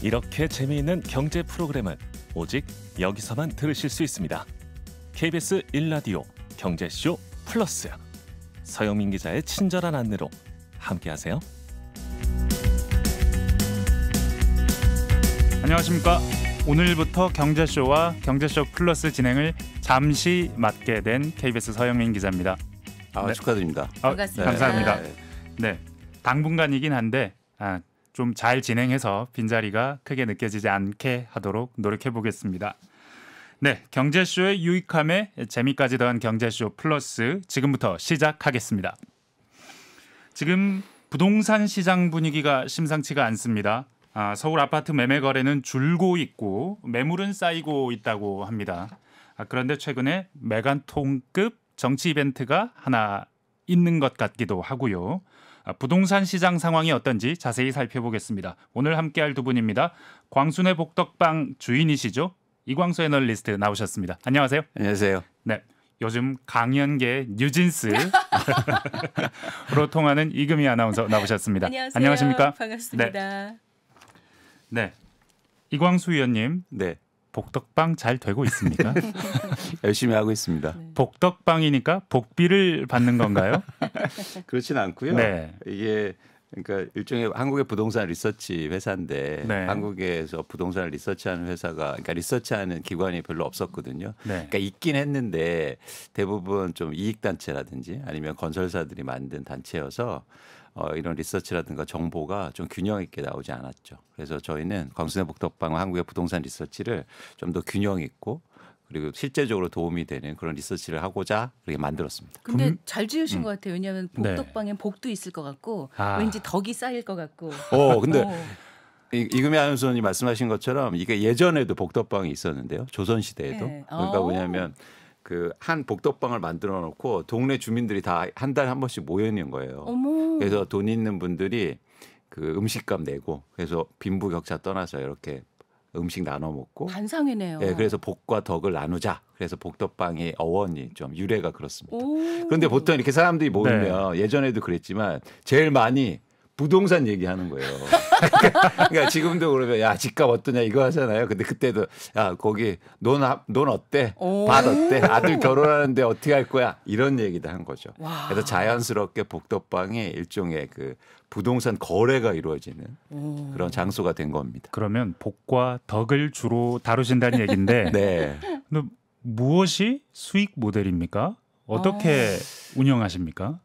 이렇게 재미있는 경제 프로그램을 오직 여기서만 들으실 수 있습니다. KBS 1라디오 경제쇼 플러스. 서영민 기자의 친절한 안내로 함께하세요. 안녕하십니까. 오늘부터 경제쇼와 경제쇼 플러스 진행을 잠시 맡게 된 KBS 서영민 기자입니다. 네. 축하드립니다. 반갑습니다. 감사합니다. 네, 당분간이긴 한데 좀 잘 진행해서 빈자리가 크게 느껴지지 않게 하도록 노력해 보겠습니다. 네, 경제쇼의 유익함에 재미까지 더한 경제쇼 플러스 지금부터 시작하겠습니다. 지금 부동산 시장 분위기가 심상치가 않습니다. 서울 아파트 매매 거래는 줄고 있고 매물은 쌓이고 있다고 합니다. 그런데 최근에 메가톤급 정치 이벤트가 하나 있는 것 같기도 하고요. 부동산 시장 상황이 어떤지 자세히 살펴보겠습니다. 오늘 함께할 두 분입니다. 광순의 복덕방 주인이시죠? 이광수 애널리스트 나오셨습니다. 안녕하세요. 안녕하세요. 네, 요즘 강연계 뉴진스로 통하는 이금희 아나운서 나오셨습니다. 안녕하세요. 안녕하십니까? 반갑습니다. 네, 이광수 위원님. 네. 복덕방 잘 되고 있습니까? 열심히 하고 있습니다. 네. 복덕방이니까 복비를 받는 건가요? 그렇지는 않고요. 네. 이게 그러니까 일종의 한국의 부동산 리서치 회사인데 네. 한국에서 부동산을 리서치하는 회사가 그러니까 리서치하는 기관이 별로 없었거든요. 네. 그러니까 있긴 했는데 대부분 좀 이익 단체라든지 아니면 건설사들이 만든 단체여서 이런 리서치라든가 정보가 좀 균형 있게 나오지 않았죠. 그래서 저희는 광순의 복덕방은 한국의 부동산 리서치를 좀 더 균형 있고 그리고 실제적으로 도움이 되는 그런 리서치를 하고자 그렇게 만들었습니다. 근데 잘 지으신 것 같아요. 왜냐하면 네. 복덕방엔 복도 있을 것 같고 아. 왠지 덕이 쌓일 것 같고. 근데 이금희 아나운서님 말씀하신 것처럼 이게 예전에도 복덕방이 있었는데요. 조선시대에도. 네. 그러니까 뭐냐면 그 한 복덕방을 만들어 놓고 동네 주민들이 다 한 달에 한 번씩 모여 있는 거예요. 어머. 그래서 돈 있는 분들이 그 음식값 내고 그래서 빈부격차 떠나서 이렇게 음식 나눠 먹고 반상회네요. 네, 그래서 복과 덕을 나누자. 그래서 복덕방의 어원이 좀 유래가 그렇습니다. 오. 그런데 보통 이렇게 사람들이 모이면 예전에도 그랬지만 제일 많이 부동산 얘기하는 거예요. 그러니까 지금도 그러면 야 집값 어떠냐 이거 하잖아요. 근데 그때도 야 거기 논 어때? 밭 어때? 아들 결혼하는데 어떻게 할 거야? 이런 얘기도 한 거죠. 와. 그래서 자연스럽게 복덕방이 일종의 그 부동산 거래가 이루어지는 그런 장소가 된 겁니다. 그러면 복과 덕을 주로 다루신다는 얘기인데 네. 근데 무엇이 수익 모델입니까? 어떻게 운영하십니까?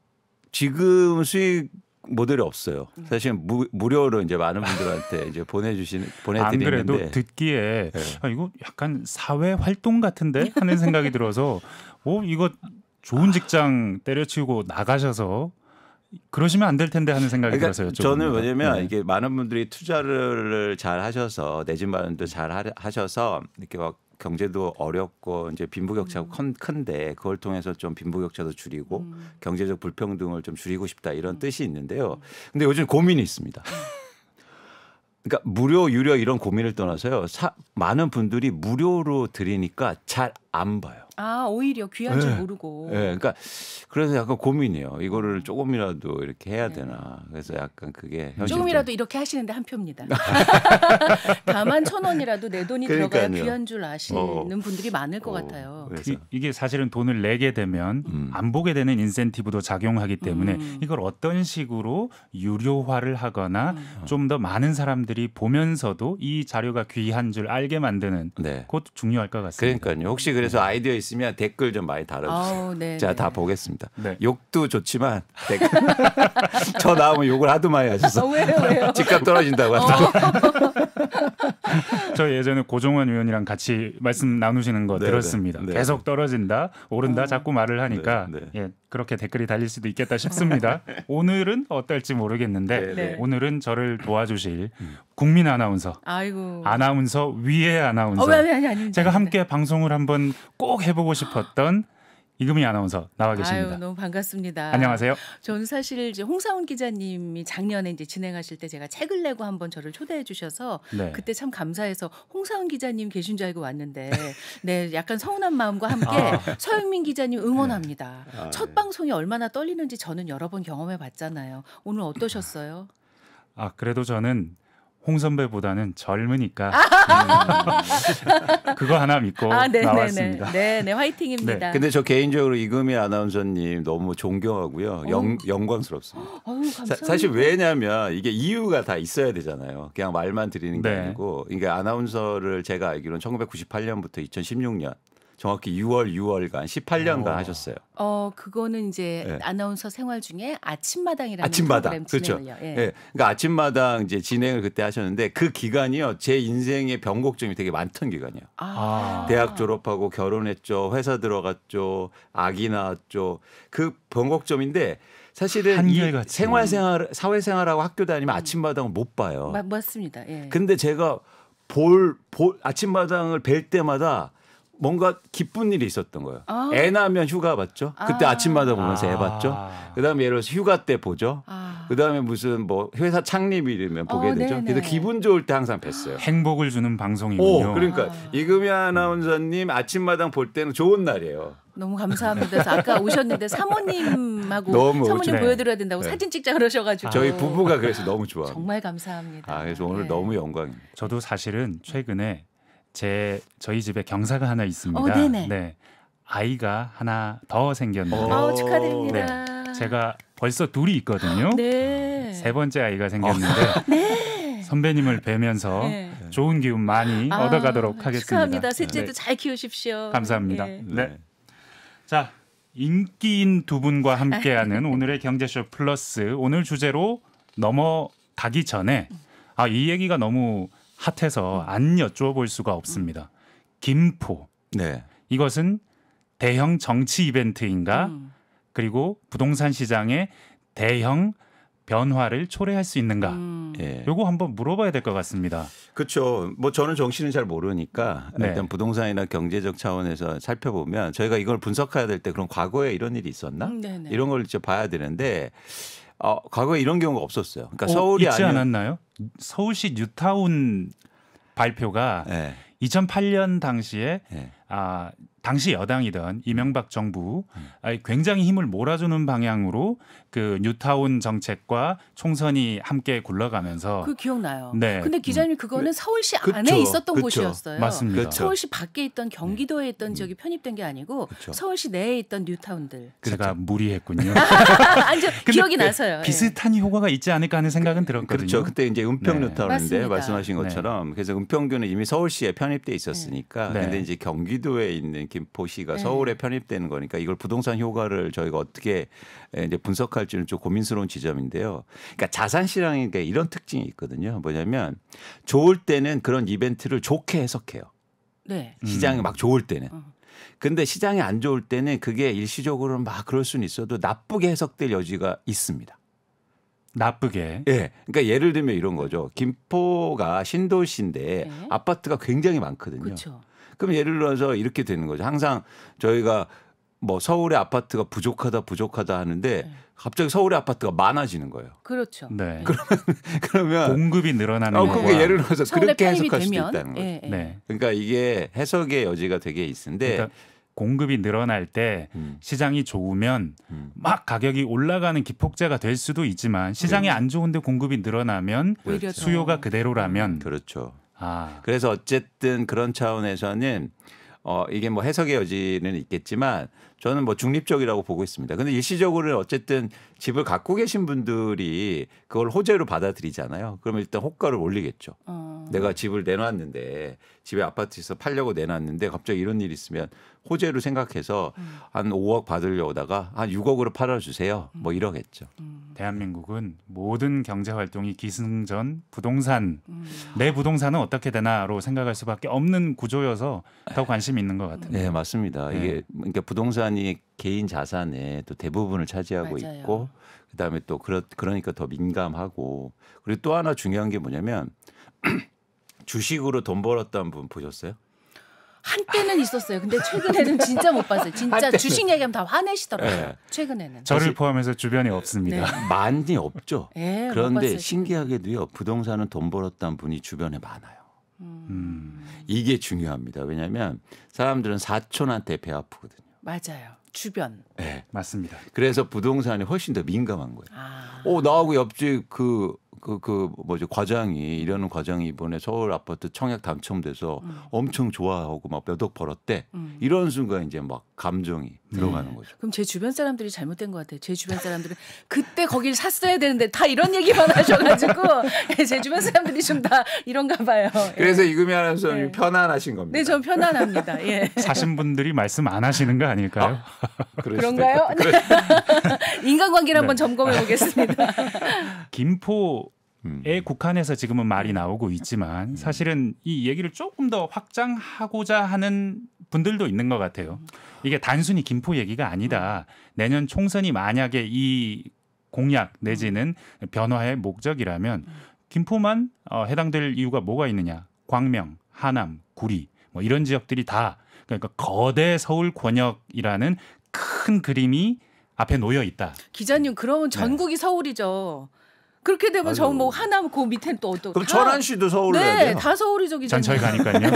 지금 수익 모델이 없어요. 사실 무료로 이제 많은 분들한테 이제 보내드리는데 안 그래도 듣기에 네. 이거 약간 사회 활동 같은데 하는 생각이 들어서 이거 좋은 직장 때려치우고 나가셔서 그러시면 안 될 텐데 하는 생각이 들어서요. 저는 뭐냐면 이게 많은 분들이 투자를 잘 하셔서 내 집 마련도 잘 하셔서 이렇게 막 경제도 어렵고 이제 빈부격차가 큰데 그걸 통해서 좀 빈부격차도 줄이고 경제적 불평등을 좀 줄이고 싶다 이런 뜻이 있는데요. 근데 요즘 고민이 있습니다. 그러니까 무료 유료 이런 고민을 떠나서요. 많은 분들이 무료로 드리니까 잘 안 봐요. 오히려 귀한 줄 모르고. 네, 그러니까 그래서 약간 고민이에요. 이거를 조금이라도 이렇게 해야 되나. 그래서 약간 그게 조금이라도 이렇게 하시는데 한 표입니다. 다만 1,000원이라도 내 돈이 들어가야 귀한 줄 아시는 분들이 많을 것 같아요. 이게 사실은 돈을 내게 되면 안 보게 되는 인센티브도 작용하기 때문에 이걸 어떤 식으로 유료화를 하거나 좀 더 많은 사람들이 보면서도 이 자료가 귀한 줄 알게 만드는 그것도 중요할 것 같습니다. 그러니까요. 혹시 그래서 아이디어 있으면 댓글 좀 많이 달아주세요. 제가 다 보겠습니다. 네. 욕도 좋지만 댓글 저 나오면 욕을 하도 많이 하셔서 왜요? 집값 떨어진다고 한다고. 저 예전에 고종원 의원이랑 같이 말씀 나누시는 거 들었습니다. 네. 계속 떨어진다, 오른다 자꾸 말을 하니까 네. 그렇게 댓글이 달릴 수도 있겠다 싶습니다. 오늘은 어떨지 모르겠는데 오늘은 저를 도와주실 국민 아나운서, 아나운서 위에 아나운서, 제가 함께 방송을 한번 꼭 해보고 싶었던 이금희 아나운서 나와 계십니다. 너무 반갑습니다. 안녕하세요. 저는 사실 이제 홍사훈 기자님이 작년에 이제 진행하실 때 제가 책을 내고 한번 저를 초대해 주셔서 그때 참 감사해서 홍사훈 기자님 계신 줄 알고 왔는데 약간 서운한 마음과 함께 서영민 기자님 응원합니다. 첫 방송이 얼마나 떨리는지 저는 여러 번 경험해 봤잖아요. 오늘 어떠셨어요? 그래도 저는 홍 선배보다는 젊으니까 그거 하나 믿고 나왔습니다. 네, 화이팅입니다. 네. 근데 저 개인적으로 이금희 아나운서님 너무 존경하고요. 영광스럽습니다. 사실 왜냐하면 이게 이유가 다 있어야 되잖아요. 그냥 말만 드리는 게 아니고, 그러니까 아나운서를 제가 알기로는 1998년부터 2016년 정확히 6월간 18년간 하셨어요. 그거는 이제 아나운서 생활 중에 아침마당이라는 아침마당. 프로그램 진행을요. 그렇죠. 예. 그러니까 아침마당 이제 진행을 그때 하셨는데 그 기간이요. 제 인생의 변곡점이 되게 많던 기간이에요. 대학 졸업하고 결혼했죠. 회사 들어갔죠. 아기 낳았죠. 그 변곡점인데 사실은 이 사회생활하고 학교 다니면 아침마당을 못 봐요. 맞습니다. 예. 근데 제가 아침마당을 뵐 때마다 뭔가 기쁜 일이 있었던 거예요. 애 낳으면 휴가 봤죠. 그때 아침마당 보면서 애 봤죠. 그다음에 예를 들어서 휴가 때 보죠. 그다음에 무슨 뭐 회사 창립일이면 보게 되죠. 그래서 기분 좋을 때 항상 뵀어요. 행복을 주는 방송이군요. 그러니까 이금희 아나운서님 아침마당 볼 때는 좋은 날이에요. 너무 감사합니다. 그래서 아까 오셨는데 사모님하고 사모님 보여드려야 된다고 사진 찍자 그러셔가지고 저희 부부가 그래서 너무 좋아요. 정말 감사합니다. 그래서 오늘 너무 영광입니다. 저도 사실은 최근에 저희 집에 경사가 하나 있습니다. 네, 아이가 하나 더 생겼는데 축하드립니다. 네, 제가 벌써 둘이 있거든요. 네. 세 번째 아이가 생겼는데 선배님을 뵈면서 좋은 기운 많이 얻어가도록 하겠습니다. 축하합니다. 셋째도 잘 키우십시오. 감사합니다. 네. 자, 인기인 두 분과 함께하는 오늘의 경제쇼 플러스, 오늘 주제로 넘어가기 전에 이 얘기가 너무 핫해서 안 여쭤볼 수가 없습니다. 김포. 이것은 대형 정치 이벤트인가? 그리고 부동산 시장에 대형 변화를 초래할 수 있는가? 요거 한번 물어봐야 될 것 같습니다. 그렇죠. 뭐 저는 정치는 잘 모르니까 일단 부동산이나 경제적 차원에서 살펴보면 저희가 이걸 분석해야 될 때 그럼 과거에 이런 일이 있었나? 이런 걸 이제 봐야 되는데 과거에 이런 경우가 없었어요. 그러니까 서울이 있지 않았나요? 서울시 뉴타운 발표가 2008년 당시에 당시 여당이던 이명박 정부 굉장히 힘을 몰아주는 방향으로 그 뉴타운 정책과 총선이 함께 굴러가면서 그 기억나요. 근데 기자님 그거는 서울시 안에 있었던 곳이었어요. 맞습니다. 서울시 밖에 있던 경기도에 있던 지역이 편입된 게 아니고 서울시 내에 있던 뉴타운들. 제가 무리했군요. 아니죠. 기억이 나서요. 비슷한 효과가 있지 않을까 하는 생각은 들었거든요. 그렇죠. 그때 이제 은평 뉴타운인데 말씀하신 것처럼 그래서 은평구는 이미 서울시에 편입돼 있었으니까 근데 이제 경기도에 있는 김포시가 서울에 편입되는 거니까 이걸 부동산 효과를 저희가 어떻게 이제 분석할지는 좀 고민스러운 지점인데요. 그러니까 자산 시장에 이런 특징이 있거든요. 뭐냐면 좋을 때는 그런 이벤트를 좋게 해석해요. 시장이 막 좋을 때는. 근데 시장이 안 좋을 때는 그게 일시적으로 막 그럴 수는 있어도 나쁘게 해석될 여지가 있습니다. 나쁘게. 그러니까 예를 들면 이런 거죠. 김포가 신도시인데 아파트가 굉장히 많거든요. 그렇죠. 그럼 예를 들어서 이렇게 되는 거죠. 항상 저희가 뭐 서울의 아파트가 부족하다 하는데 갑자기 서울의 아파트가 많아지는 거예요. 그렇죠. 그러면 공급이 늘어나는 거고. 그게 예를 들어서 그렇게 해석할 수도 되면, 있다는 거죠. 그러니까 이게 해석의 여지가 되게 있는데 그러니까 공급이 늘어날 때 시장이 좋으면 막 가격이 올라가는 기폭제가 될 수도 있지만 시장이 안 좋은데 공급이 늘어나면 수요가 그대로라면 그렇죠. 그래서 어쨌든 그런 차원에서는 이게 뭐 해석의 여지는 있겠지만 저는 뭐 중립적이라고 보고 있습니다. 근데 일시적으로는 어쨌든 집을 갖고 계신 분들이 그걸 호재로 받아들이잖아요. 그러면 일단 호가를 올리겠죠. 내가 집을 내놨는데 집에 아파트에서 팔려고 내놨는데 갑자기 이런 일이 있으면 호재로 생각해서 한 5억 받으려다가 한 6억으로 팔아주세요. 뭐 이러겠죠. 대한민국은 모든 경제 활동이 기승전 부동산, 내 부동산은 어떻게 되나로 생각할 수밖에 없는 구조여서 더 관심이 있는 것 같아요. 네, 맞습니다. 이게 그러니까 부동산이 개인 자산의 또 대부분을 차지하고 있고 그다음에 또 그러니까 더 민감하고 그리고 또 하나 중요한 게 뭐냐면 주식으로 돈 벌었다는 분 보셨어요? 한때는 있었어요. 근데 최근에는 진짜 못 봤어요. 진짜 주식 얘기하면 다 화내시더라고요. 최근에는. 저를 포함해서 주변에 없습니다. 많이 없죠. 그런데 신기하게도요. 부동산은 돈 벌었다는 분이 주변에 많아요. 이게 중요합니다. 왜냐하면 사람들은 사촌한테 배 아프거든요. 맞아요. 주변. 맞습니다. 그래서 부동산이 훨씬 더 민감한 거예요. 나하고 옆집 그 그 뭐지 과장이 이러는 과장이 이번에 서울 아파트 청약 당첨돼서 엄청 좋아하고 막 몇 억 벌었대. 이런 순간 이제 막 감정이 들어가는 거죠. 그럼 제 주변 사람들이 잘못된 것 같아요. 제 주변 사람들은 그때 거길 샀어야 되는데 다 이런 얘기만 하셔가지고 제 주변 사람들이 좀 다 이런가 봐요. 그래서 이금희 아나운서님 편안하신 겁니다. 네, 전 편안합니다. 예. 사신 분들이 말씀 안 하시는 거 아닐까요? 그런가요? 인간관계를 한번 점검해 보겠습니다. 김포에 국한해서 지금은 말이 나오고 있지만 사실은 이 얘기를 조금 더 확장하고자 하는 분들도 있는 것 같아요. 이게 단순히 김포 얘기가 아니다. 내년 총선이 만약에 이 공약 내지는 변화의 목적이라면 김포만 해당될 이유가 뭐가 있느냐. 광명, 하남, 구리 뭐 이런 지역들이 다 그러니까 거대 서울 권역이라는 큰 그림이 앞에 놓여 있다. 기자님 그러면 전국이 서울이죠. 그렇게 되면 저 뭐 하남 그 밑에는 또 어떻게? 그럼 천안시도 서울로 해야 네, 돼요. 다 서울이죠, 기자님. 전철 가니까요.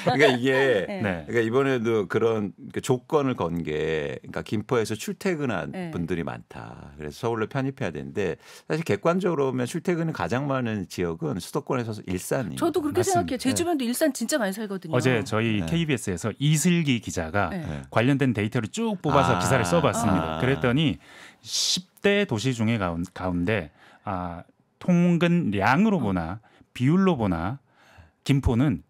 그러니까 이게 네. 그러니까 이번에도 그런 조건을 건 게 그러니까 김포에서 출퇴근한 분들이 많다. 그래서 서울로 편입해야 되는데 사실 객관적으로 보면 출퇴근이 가장 많은 지역은 수도권에서 일산이에요. 저도 그렇게 맞습니다. 생각해요. 제 주변도 일산 진짜 많이 살거든요. 어제 저희 KBS에서 이슬기 기자가 관련된 데이터를 쭉 뽑아서 기사를 써봤습니다. 그랬더니 10대 도시 중에 가운데 통근량으로 보나 비율로 보나 김포는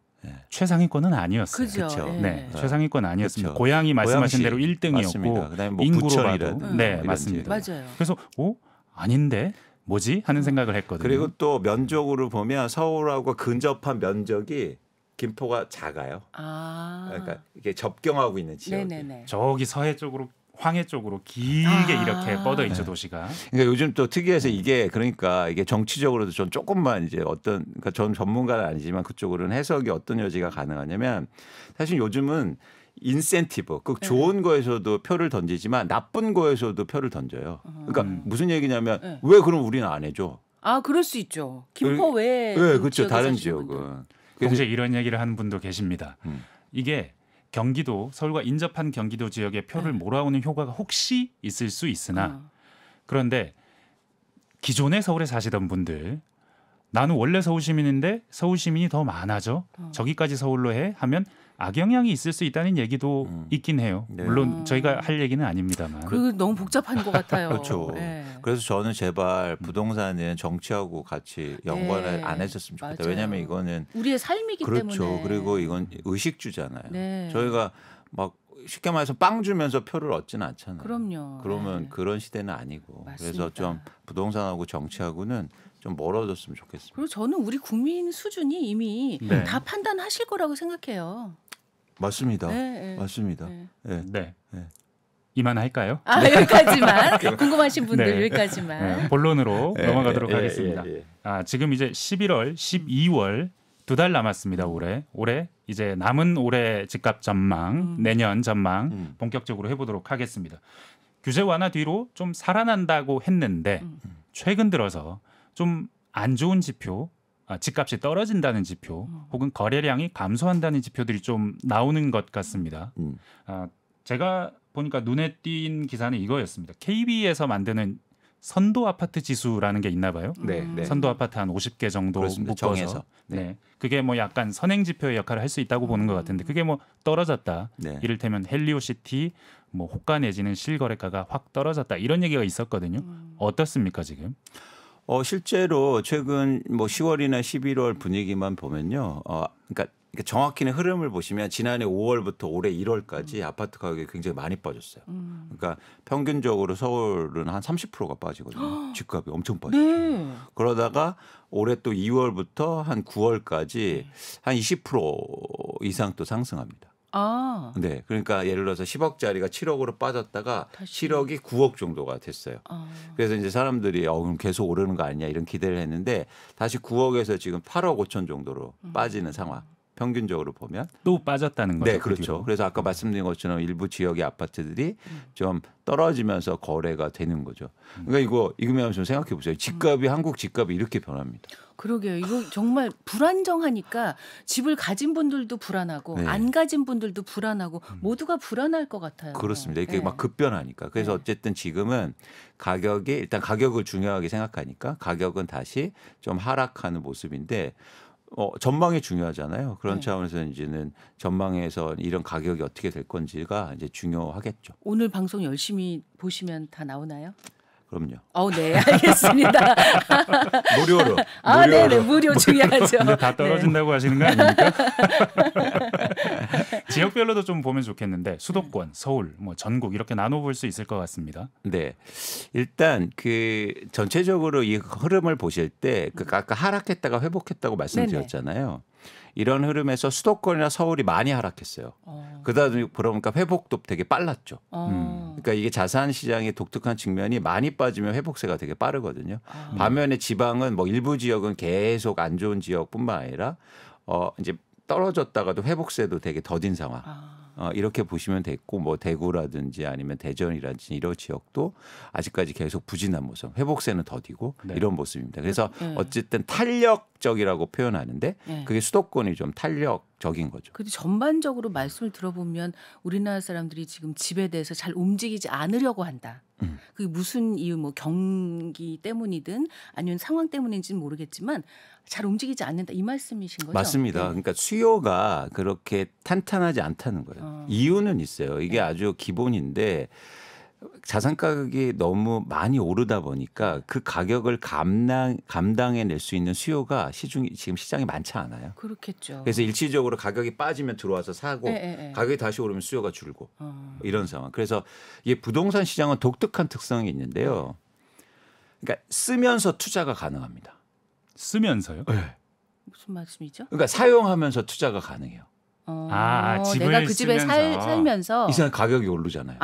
최상위권은 아니었어요. 그죠. 네, 최상위권 아니었습니다. 그렇죠. 고양이 말씀하신 대로 1등이었고 그다음에 뭐 인구로 부천이라든 봐도 네, 이런 맞습니다. 지역. 맞아요. 그래서 아닌데 뭐지 하는 생각을 했거든요. 그리고 또 면적으로 보면 서울하고 근접한 면적이 김포가 작아요. 그러니까 이게 접경하고 있는 지역. 네네네. 저기 서해 쪽으로 황해 쪽으로 길게 이렇게 뻗어 있죠 도시가. 그러니까 요즘 또 특이해서 이게 그러니까 이게 정치적으로도 전 조금만 이제 어떤 그러니까 전 전문가는 아니지만 그쪽으로는 해석이 어떤 여지가 가능하냐면 사실 요즘은 인센티브 그 좋은 거에서도 표를 던지지만 나쁜 거에서도 표를 던져요. 그러니까 무슨 얘기냐면 왜 그럼 우리는 안 해줘? 그럴 수 있죠. 김포 외에 네, 그렇죠. 다른 사시는 지역은. 분들. 동시에 이런 얘기를 하는 분도 계십니다. 이게 경기도 서울과 인접한 경기도 지역에 표를 몰아오는 효과가 혹시 있을 수 있으나 그런데 기존에 서울에 사시던 분들 나는 원래 서울 시민인데 서울 시민이 더 많아져 저기까지 서울로 해 하면 악영향이 있을 수 있다는 얘기도 있긴 해요. 네. 물론 저희가 할 얘기는 아닙니다만. 그 너무 복잡한 것 같아요. 그렇죠. 네. 그래서 저는 제발 부동산은 정치하고 같이 연관을 안 했었으면 좋겠다. 맞아요. 왜냐하면 이거는 우리의 삶이기 그렇죠. 때문에. 그리고 이건 의식주잖아요. 네. 저희가 막 쉽게 말해서 빵 주면서 표를 얻지는 않잖아요. 그럼요. 그러면 네. 그런 시대는 아니고 맞습니다. 그래서 좀 부동산하고 정치하고는 좀 멀어졌으면 좋겠습니다. 그리고 저는 우리 국민 수준이 이미 네. 다 판단하실 거라고 생각해요. 맞습니다. 네, 맞습니다. 네. 네. 네. 네. 이만할까요? 여기까지만 궁금하신 분들 네. 여기까지만. 네, 본론으로 넘어가도록 하겠습니다. 예. 지금 이제 11월, 12월 2달 남았습니다. 올해 이제 남은 올해 집값 전망, 내년 전망 본격적으로 해보도록 하겠습니다. 규제 완화 뒤로 좀 살아난다고 했는데 최근 들어서 좀 안 좋은 지표, 집값이 떨어진다는 지표, 혹은 거래량이 감소한다는 지표들이 좀 나오는 것 같습니다. 제가 보니까 눈에 띈 기사는 이거였습니다. KB에서 만드는 선도 아파트 지수라는 게 있나 봐요. 네. 선도 아파트 한 50개 정도 그렇습니다. 묶어서. 정해서. 네. 그게 뭐 약간 선행 지표의 역할을 할 수 있다고 보는 것 같은데 그게 뭐 떨어졌다. 네. 이를테면 헬리오시티 뭐 호가 내지는 실거래가가 확 떨어졌다. 이런 얘기가 있었거든요. 어떻습니까 지금? 실제로 최근 뭐 10월이나 11월 분위기만 보면요. 그러니까 정확히는 흐름을 보시면 지난해 5월부터 올해 1월까지 아파트 가격이 굉장히 많이 빠졌어요. 그러니까 평균적으로 서울은 한 30%가 빠지거든요. 집값이 엄청 빠지죠. 네. 그러다가 올해 또 2월부터 한 9월까지 한 20% 이상 또 상승합니다. 네, 그러니까 예를 들어서 10억짜리가 7억으로 빠졌다가 다시. 7억이 9억 정도가 됐어요. 그래서 이제 사람들이 그럼 계속 오르는 거 아니냐 이런 기대를 했는데 다시 9억에서 지금 8억 5천 정도로 빠지는 상황. 평균적으로 보면. 또 빠졌다는 거죠. 네, 그렇죠. 뒤로. 그래서 아까 말씀드린 것처럼 일부 지역의 아파트들이 좀 떨어지면서 거래가 되는 거죠. 그러니까 이거면 좀 생각해 보세요. 집값이 한국 집값이 이렇게 변합니다. 그러게요. 이거 정말 불안정하니까 집을 가진 분들도 불안하고 네. 안 가진 분들도 불안하고 모두가 불안할 것 같아요. 그렇습니다. 이게 네. 막 급변하니까. 그래서 네. 어쨌든 지금은 가격이 일단 가격을 중요하게 생각하니까 가격은 다시 좀 하락하는 모습인데 전망이 중요하잖아요. 그런 네. 차원에서 이제는 전망에서 이런 가격이 어떻게 될 건지가 이제 중요하겠죠. 오늘 방송 열심히 보시면 다 나오나요? 그럼요. 네, 알겠습니다. 무료로. 네, 무료 중요하죠. 근데 다 떨어진다고 하시는 거 아닙니까? 지역별로도 좀 보면 좋겠는데 수도권, 서울, 뭐 전국 이렇게 나눠볼 수 있을 것 같습니다. 네, 일단 그 전체적으로 이 흐름을 보실 때 아까 하락했다가 회복했다고 말씀드렸잖아요. 이런 흐름에서 수도권이나 서울이 많이 하락했어요. 그러니까 회복도 되게 빨랐죠. 그러니까 이게 자산 시장의 독특한 측면이 많이 빠지면 회복세가 되게 빠르거든요. 반면에 지방은 뭐 일부 지역은 계속 안 좋은 지역뿐만 아니라 이제 떨어졌다가도 회복세도 되게 더딘 상황. 이렇게 보시면 됐고 뭐 대구라든지 아니면 대전이라든지 이런 지역도 아직까지 계속 부진한 모습, 회복세는 더디고 네. 이런 모습입니다. 그래서 어쨌든 탄력적이라고 표현하는데 그게 수도권이 좀 탄력적인 거죠. 그런데 전반적으로 말씀을 들어보면 우리나라 사람들이 지금 집에 대해서 잘 움직이지 않으려고 한다. 그게 무슨 이유, 뭐 경기 때문이든 아니면 상황 때문인지는 모르겠지만 잘 움직이지 않는다 이 말씀이신 거죠? 맞습니다. 네. 그러니까 수요가 그렇게 탄탄하지 않다는 거예요. 이유는 있어요. 이게 아주 기본인데 자산 가격이 너무 많이 오르다 보니까 그 가격을 감당해낼 수 있는 수요가 지금 시장에 많지 않아요. 그렇겠죠. 그래서 일시적으로 가격이 빠지면 들어와서 사고 가격이 다시 오르면 수요가 줄고 이런 상황. 그래서 이 부동산 시장은 독특한 특성이 있는데요. 그러니까 쓰면서 투자가 가능합니다. 쓰면서요? 네. 무슨 말씀이죠? 그러니까 사용하면서 투자가 가능해요. 집을 내가 그 집에 쓰면서. 살면서 이상 가격이 오르잖아요.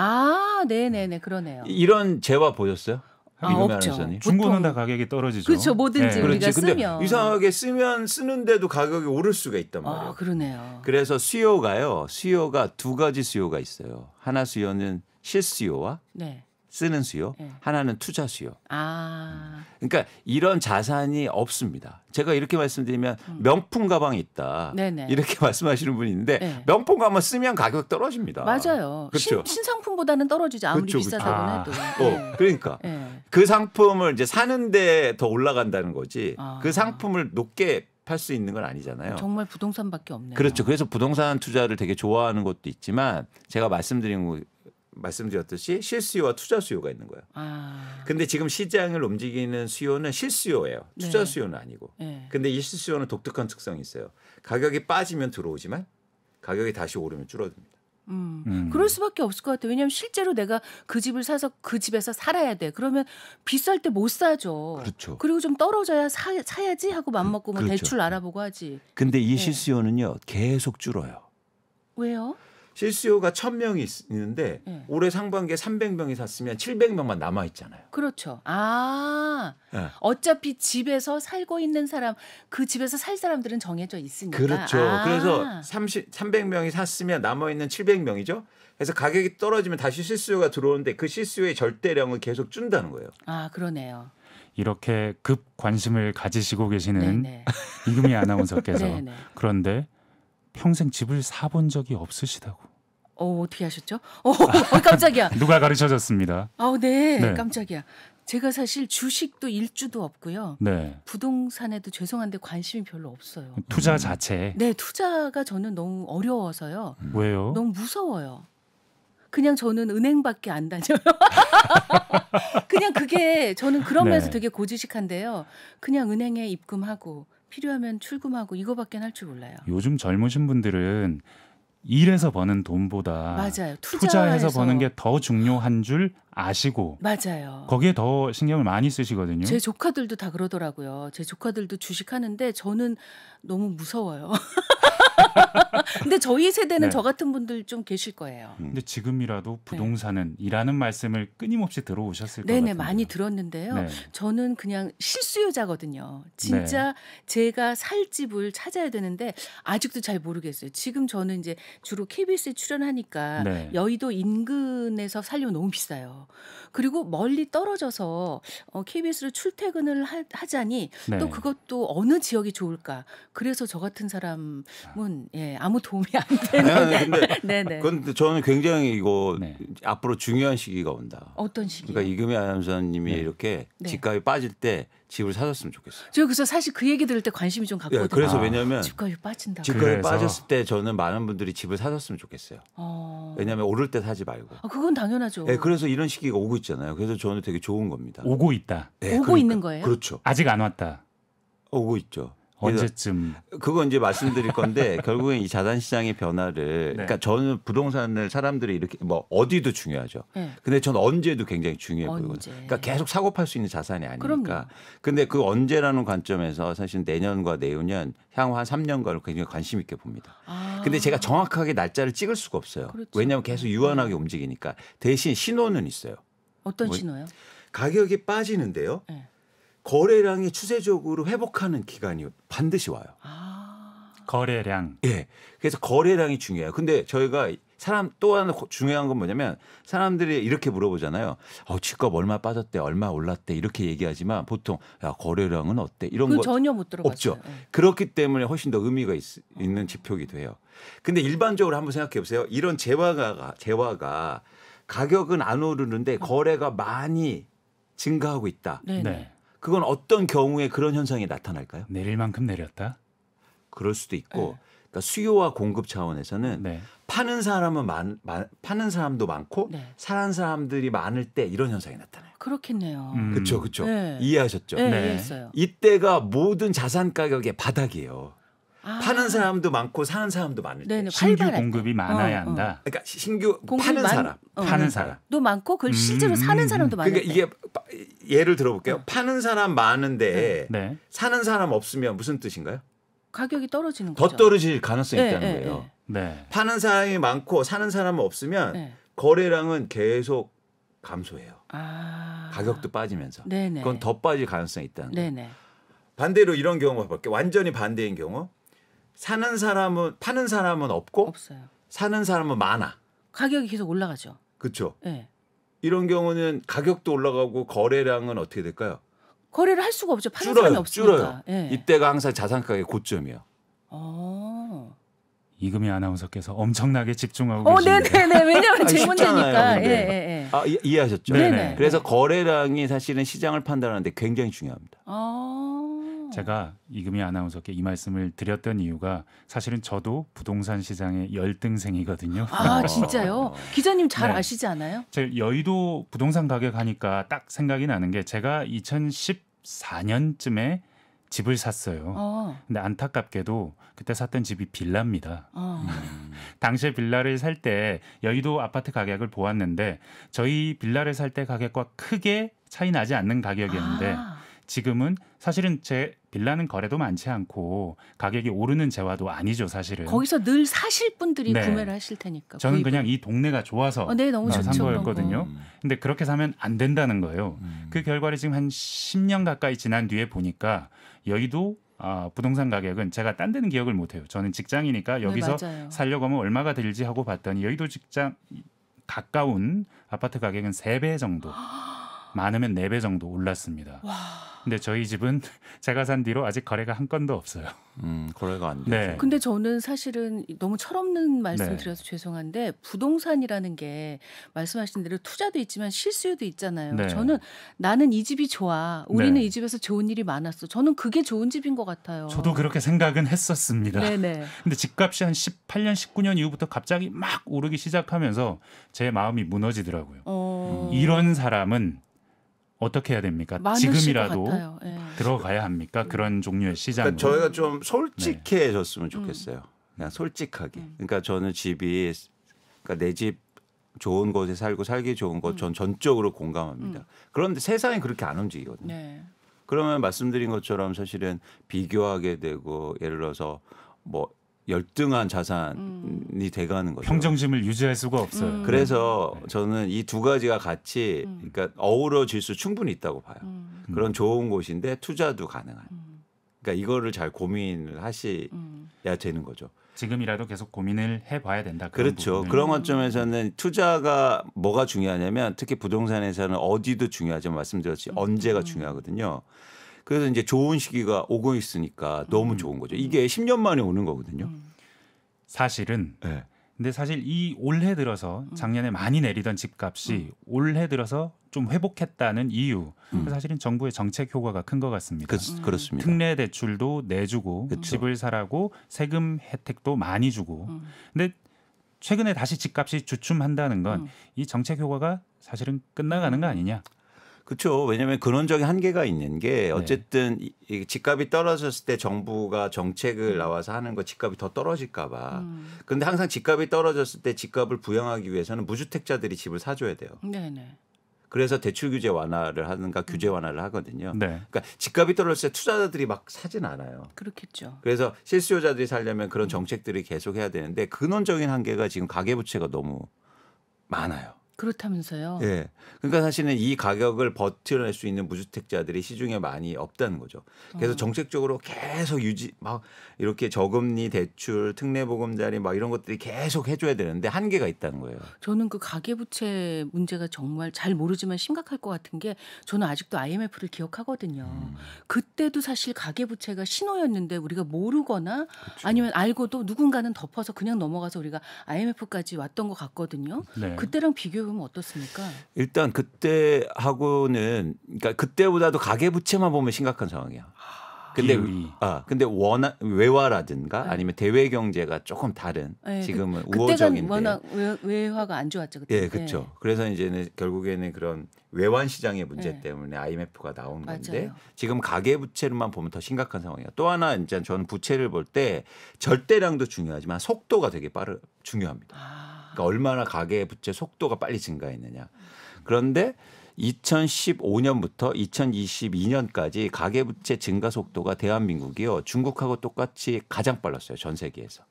네네네 그러네요. 이런 재화 보셨어요? 이금희 없죠. 아나운서님? 중고는 다 가격이 떨어지죠. 그렇죠. 뭐든지 네. 우리가 그렇지. 근데 쓰면. 이상하게 쓰는데도 가격이 오를 수가 있단 말이에요. 그러네요. 그래서 수요가 두 가지 수요가 있어요. 하나 수요는 실수요와 네. 쓰는 수요, 네. 하나는 투자 수요. 그러니까 이런 자산이 없습니다. 제가 이렇게 말씀드리면 명품 가방이 있다. 네네. 이렇게 말씀하시는 분이 있는데 네. 명품 가방 쓰면 가격 떨어집니다. 맞아요. 그렇죠. 신상품보다는 떨어지죠. 아무리 그렇죠, 비싸다고 그렇죠. 해도. 네. 그러니까 네. 그 상품을 이제 사는데 더 올라간다는 거지. 그 상품을 높게 팔 수 있는 건 아니잖아요. 정말 부동산밖에 없네요. 그렇죠. 그래서 부동산 투자를 되게 좋아하는 것도 있지만 제가 말씀드렸듯이 실수요와 투자 수요가 있는 거예요. 근데 지금 시장을 움직이는 수요는 실수요예요. 투자 네. 수요는 아니고. 네. 근데 이 실수요는 독특한 특성이 있어요. 가격이 빠지면 들어오지만 가격이 다시 오르면 줄어듭니다. 그럴 수밖에 없을 것 같아요. 왜냐하면 실제로 내가 그 집을 사서 그 집에서 살아야 돼. 그러면 비쌀 때 못 사죠. 그렇죠. 그리고 좀 떨어져야 사야지 하고 맘먹고 뭐 그렇죠. 대출 알아보고 하지. 근데 이 실수요는요. 계속 줄어요. 왜요? 실수요가 1,000명이 있는데 네. 올해 상반기에 300명이 샀으면 700명만 남아 있잖아요. 그렇죠. 네. 어차피 집에서 살고 있는 사람, 그 집에서 살 사람들은 정해져 있으니까. 그렇죠. 그래서 300명이 샀으면 남아 있는 700명이죠. 그래서 가격이 떨어지면 다시 실수요가 들어오는데 그 실수요의 절대량을 계속 준다는 거예요. 그러네요. 이렇게 급 관심을 가지시고 계시는 네네. 이금희 아나운서께서 네네. 그런데 평생 집을 사본 적이 없으시다고. 어떻게 하셨죠? 깜짝이야. 누가 가르쳐줬습니다. 네, 네. 깜짝이야. 제가 사실 주식도 일주도 없고요. 네. 부동산에도 죄송한데 관심이 별로 없어요. 투자 자체. 네, 투자가 저는 너무 어려워서요. 왜요? 너무 무서워요. 그냥 저는 은행밖에 안 다녀요. 그냥 그게 저는 그런 면에서 되게 고지식한데요. 그냥 은행에 입금하고 필요하면 출금하고 이거밖에 할 줄 몰라요. 요즘 젊으신 분들은 일해서 버는 돈보다 맞아요. 투자해서 버는 게 더 중요한 줄 아시고 맞아요. 거기에 더 신경을 많이 쓰시거든요. 제 조카들도 다 그러더라고요. 제 조카들도 주식하는데 저는 너무 무서워요. 근데 저희 세대는 네. 저 같은 분들 좀 계실 거예요. 근데 지금이라도 부동산은 이라는 말씀을 끊임없이 들어오셨을 것 네네 같은데요. 많이 들었는데요. 네. 저는 그냥 실수요자거든요. 진짜 제가 살 집을 찾아야 되는데 아직도 잘 모르겠어요. 지금 저는 이제 주로 KBS에 출연하니까 네. 여의도 인근에서 살려면 너무 비싸요. 그리고 멀리 떨어져서 KBS로 출퇴근을 하자니 네. 또 그것도 어느 지역이 좋을까. 그래서 저 같은 사람은 예, 아무 도움이 안 되는. 근데 네네. 근데 저는 굉장히 이거 네. 앞으로 중요한 시기가 온다. 어떤 시기요? 그러니까 이금희 아나운서님이 네. 이렇게 네. 집값이 빠질 때 집을 사셨으면 좋겠어요. 저 그래서 사실 그 얘기 들을 때 관심이 좀 갔거든요. 예, 그래서 아. 왜냐하면 집값이 빠진다고. 집값이 그래서. 빠졌을 때 저는 많은 분들이 집을 사셨으면 좋겠어요. 왜냐하면 오를 때 사지 말고. 그건 당연하죠. 예, 그래서 이런 시기가 오고 있잖아요. 그래서 저는 되게 좋은 겁니다. 오고 있다. 예, 오고 있는 거예요? 그렇죠. 아직 안 왔다. 오고 있죠. 그래서 언제쯤? 그거 이제 말씀드릴 건데 결국엔 이 자산 시장의 변화를 네. 그러니까 저는 부동산을 사람들이 이렇게 뭐 어디도 중요하죠. 네. 근데 저는 언제도 굉장히 중요해 언제. 보이거든요. 그러니까 계속 사고 팔 수 있는 자산이 아니니까. 그럼요. 근데 그 언제라는 관점에서 사실 내년과 내후년 향후 한 3년간을 굉장히 관심 있게 봅니다. 근데 제가 정확하게 날짜를 찍을 수가 없어요. 그렇죠. 왜냐하면 계속 유한하게 움직이니까. 대신 신호는 있어요. 어떤 뭐- 신호요? 가격이 빠지는데요. 네. 거래량이 추세적으로 회복하는 기간이 반드시 와요. 거래량. 예. 그래서 거래량이 중요해요. 근데 저희가 또 하나 중요한 건 뭐냐면 사람들이 이렇게 물어보잖아요. 집값 얼마 빠졌대, 얼마 올랐대 이렇게 얘기하지만 보통 야 거래량은 어때 이런 그 거 전혀 못 들어봤어요. 없죠. 네. 그렇기 때문에 훨씬 더 의미가 있는 지표기도 해요. 근데 일반적으로 한번 생각해 보세요. 이런 재화가 가격은 안 오르는데 거래가 많이 증가하고 있다. 네네. 네. 그건 어떤 경우에 그런 현상이 나타날까요? 내릴 만큼 내렸다. 그럴 수도 있고 네. 그러니까 수요와 공급 차원에서는 네. 파는 사람은 파는 사람도 많고 네. 사는 사람들이 많을 때 이런 현상이 나타나요. 그렇겠네요. 그렇죠. 네. 이해하셨죠? 네, 네. 이해했어요. 이때가 모든 자산 가격의 바닥이에요. 아. 파는 사람도 많고 사는 사람도 많을 때. 네네. 신규 활발할 때. 공급이 많아야 어, 어. 한다. 그러니까 신규 공급이 파는 많- 사람, 파는 사람. 도 많고 그걸 실제로 사는 사람도 많을 그러니까 때. 이게 예를 들어볼게요. 파는 사람 많은데 네. 사는 사람 없으면 무슨 뜻인가요? 가격이 떨어지는 더 거죠. 떨어질 가능성이 네, 있다는 네, 거예요. 네. 파는 사람이 많고 사는 사람은 없으면 네. 거래량은 계속 감소해요. 아. 가격도 빠지면서. 네네. 그건 더 빠질 가능성이 있다는 거예요. 네네. 반대로 이런 경우 볼게요. 완전히 반대인 경우 파는 사람은 없고 없어요. 사는 사람은 많아. 가격이 계속 올라가죠. 그렇죠. 네. 이런 경우는 가격도 올라가고 거래량은 어떻게 될까요? 거래를 할 수가 없죠. 파는 사람이 없으니까. 줄어요. 예. 이때가 항상 자산 가격의 고점이에요. 이금희 아나운서께서 엄청나게 집중하고 계신데. 네네네. 왜냐하면 아니, 제 쉽잖아요, 문제니까. 근데. 예, 예, 예. 아, 이해하셨죠? 네네. 그래서 거래량이 사실은 시장을 판단하는데 굉장히 중요합니다. 제가 이금희 아나운서께 이 말씀을 드렸던 이유가 사실은 저도 부동산 시장의 열등생이거든요. 아 진짜요? 기자님 잘 네. 아시지 않아요? 제 여의도 부동산 가격 하니까 딱 생각이 나는 게 제가 2014년쯤에 집을 샀어요. 근데 안타깝게도 그때 샀던 집이 빌라입니다. 당시에 빌라를 살 때 여의도 아파트 가격을 보았는데 저희 빌라를 살 때 가격과 크게 차이 나지 않는 가격이었는데 지금은 사실은 제 빌라는 거래도 많지 않고 가격이 오르는 재화도 아니죠, 사실은. 거기서 늘 사실 분들이 네. 구매를 하실 테니까. 저는 그냥 이 동네가 좋아서 네, 너무 좋죠, 산 그런 거였거든요. 거. 근데 그렇게 사면 안 된다는 거예요. 그 결과를 지금 한 10년 가까이 지난 뒤에 보니까 여의도 부동산 가격은 제가 딴 데는 기억을 못해요. 저는 직장이니까 여기서 맞아요. 살려고 하면 얼마가 들지 하고 봤더니 여의도 직장 가까운 아파트 가격은 3배 정도, 많으면 4배 정도 올랐습니다. 근데 저희 집은 제가 산 뒤로 아직 거래가 한 건도 없어요. 거래가 안 되죠. 네. 근데 저는 사실은 너무 철없는 말씀 네. 드려서 죄송한데 부동산이라는 게 말씀하신 대로 투자도 있지만 실수요도 있잖아요. 네. 저는 나는 이 집이 좋아. 우리는 네. 이 집에서 좋은 일이 많았어. 저는 그게 좋은 집인 것 같아요. 저도 그렇게 생각은 했었습니다. 네네. 근데 집값이 한 18년, 19년 이후부터 갑자기 막 오르기 시작하면서 제 마음이 무너지더라고요. 이런 사람은 어떻게 해야 됩니까? 많으실 것 지금이라도 같아요. 예. 들어가야 합니까? 그런 종류의 시장으로. 그러니까 저희가 좀 솔직해졌으면 좋겠어요. 그냥 솔직하게. 그러니까 저는 집이 그러니까 내 집 좋은 곳에 살기 좋은 곳 전 전적으로 공감합니다. 그런데 세상이 그렇게 안 움직이거든요. 네. 그러면 말씀드린 것처럼 사실은 비교하게 되고 예를 들어서 뭐 열등한 자산이 돼가는 거죠. 평정심을 유지할 수가 없어요. 그래서 저는 이 두 가지가 같이 그러니까 어우러질 수 충분히 있다고 봐요. 그런 좋은 곳인데 투자도 가능한. 그러니까 이거를 잘 고민을 하셔야 되는 거죠. 지금이라도 계속 고민을 해봐야 된다. 그렇죠. 부분을. 그런 관점에서는 투자가 뭐가 중요하냐면 특히 부동산에서는 어디도 중요하지만 말씀드렸지 언제가 중요하거든요. 그래서 이제 좋은 시기가 오고 있으니까 너무 좋은 거죠. 이게 10년 만에 오는 거거든요. 사실은 네. 근데 사실 이 올해 들어서 작년에 많이 내리던 집값이 올해 들어서 좀 회복했다는 이유 사실은 정부의 정책 효과가 큰 것 같습니다. 그렇습니다. 특례 대출도 내주고 그렇죠. 집을 사라고 세금 혜택도 많이 주고 근데 최근에 다시 집값이 주춤한다는 건 이 정책 효과가 사실은 끝나가는 거 아니냐. 그렇죠. 왜냐하면 근원적인 한계가 있는 게 어쨌든 이 집값이 떨어졌을 때 정부가 정책을 나와서 하는 거 집값이 더 떨어질까 봐. 그런데 항상 집값이 떨어졌을 때 집값을 부양하기 위해서는 무주택자들이 집을 사줘야 돼요. 네네. 그래서 대출 규제 완화를 하는가 규제 완화를 하거든요. 네. 그러니까 집값이 떨어졌을 때 투자자들이 막 사진 않아요. 그렇겠죠. 그래서 실수요자들이 살려면 그런 정책들이 계속 해야 되는데 근원적인 한계가 지금 가계부채가 너무 많아요. 그렇다면서요. 예. 그러니까 사실은 이 가격을 버텨낼 수 있는 무주택자들이 시중에 많이 없다는 거죠. 그래서 정책적으로 계속 막 이렇게 저금리 대출, 특례보금자리 막 이런 것들이 계속 해줘야 되는데 한계가 있다는 거예요. 저는 그 가계부채 문제가 정말 잘 모르지만 심각할 것 같은 게 저는 아직도 IMF를 기억하거든요. 그때도 사실 가계부채가 신호였는데 우리가 모르거나 아니면 알고도 누군가는 덮어서 그냥 넘어가서 우리가 IMF까지 왔던 것 같거든요. 네. 그때랑 비교해보면 어떻습니까? 일단 그때하고는 그러니까 그때보다도 가계부채만 보면 심각한 상황이야. 근데 비율이. 근데 외화라든가 아니면 대외 경제가 조금 다른 네, 지금은 그때가 우호적인데. 워낙 외화가 안 좋았죠. 그때. 예, 그렇죠. 그래서 이제는 결국에는 그런 외환 시장의 문제 네. 때문에 IMF가 나온 건데 맞아요. 지금 가계 부채로만 보면 더 심각한 상황이에요. 또 하나 이제 저는 부채를 볼 때 절대량도 중요하지만 속도가 되게 중요합니다. 그러니까 얼마나 가계 부채 속도가 빨리 증가했느냐. 그런데 2015년부터 2022년까지 가계부채 증가 속도가 대한민국이요 중국하고 똑같이 가장 빨랐어요. 전 세계에서.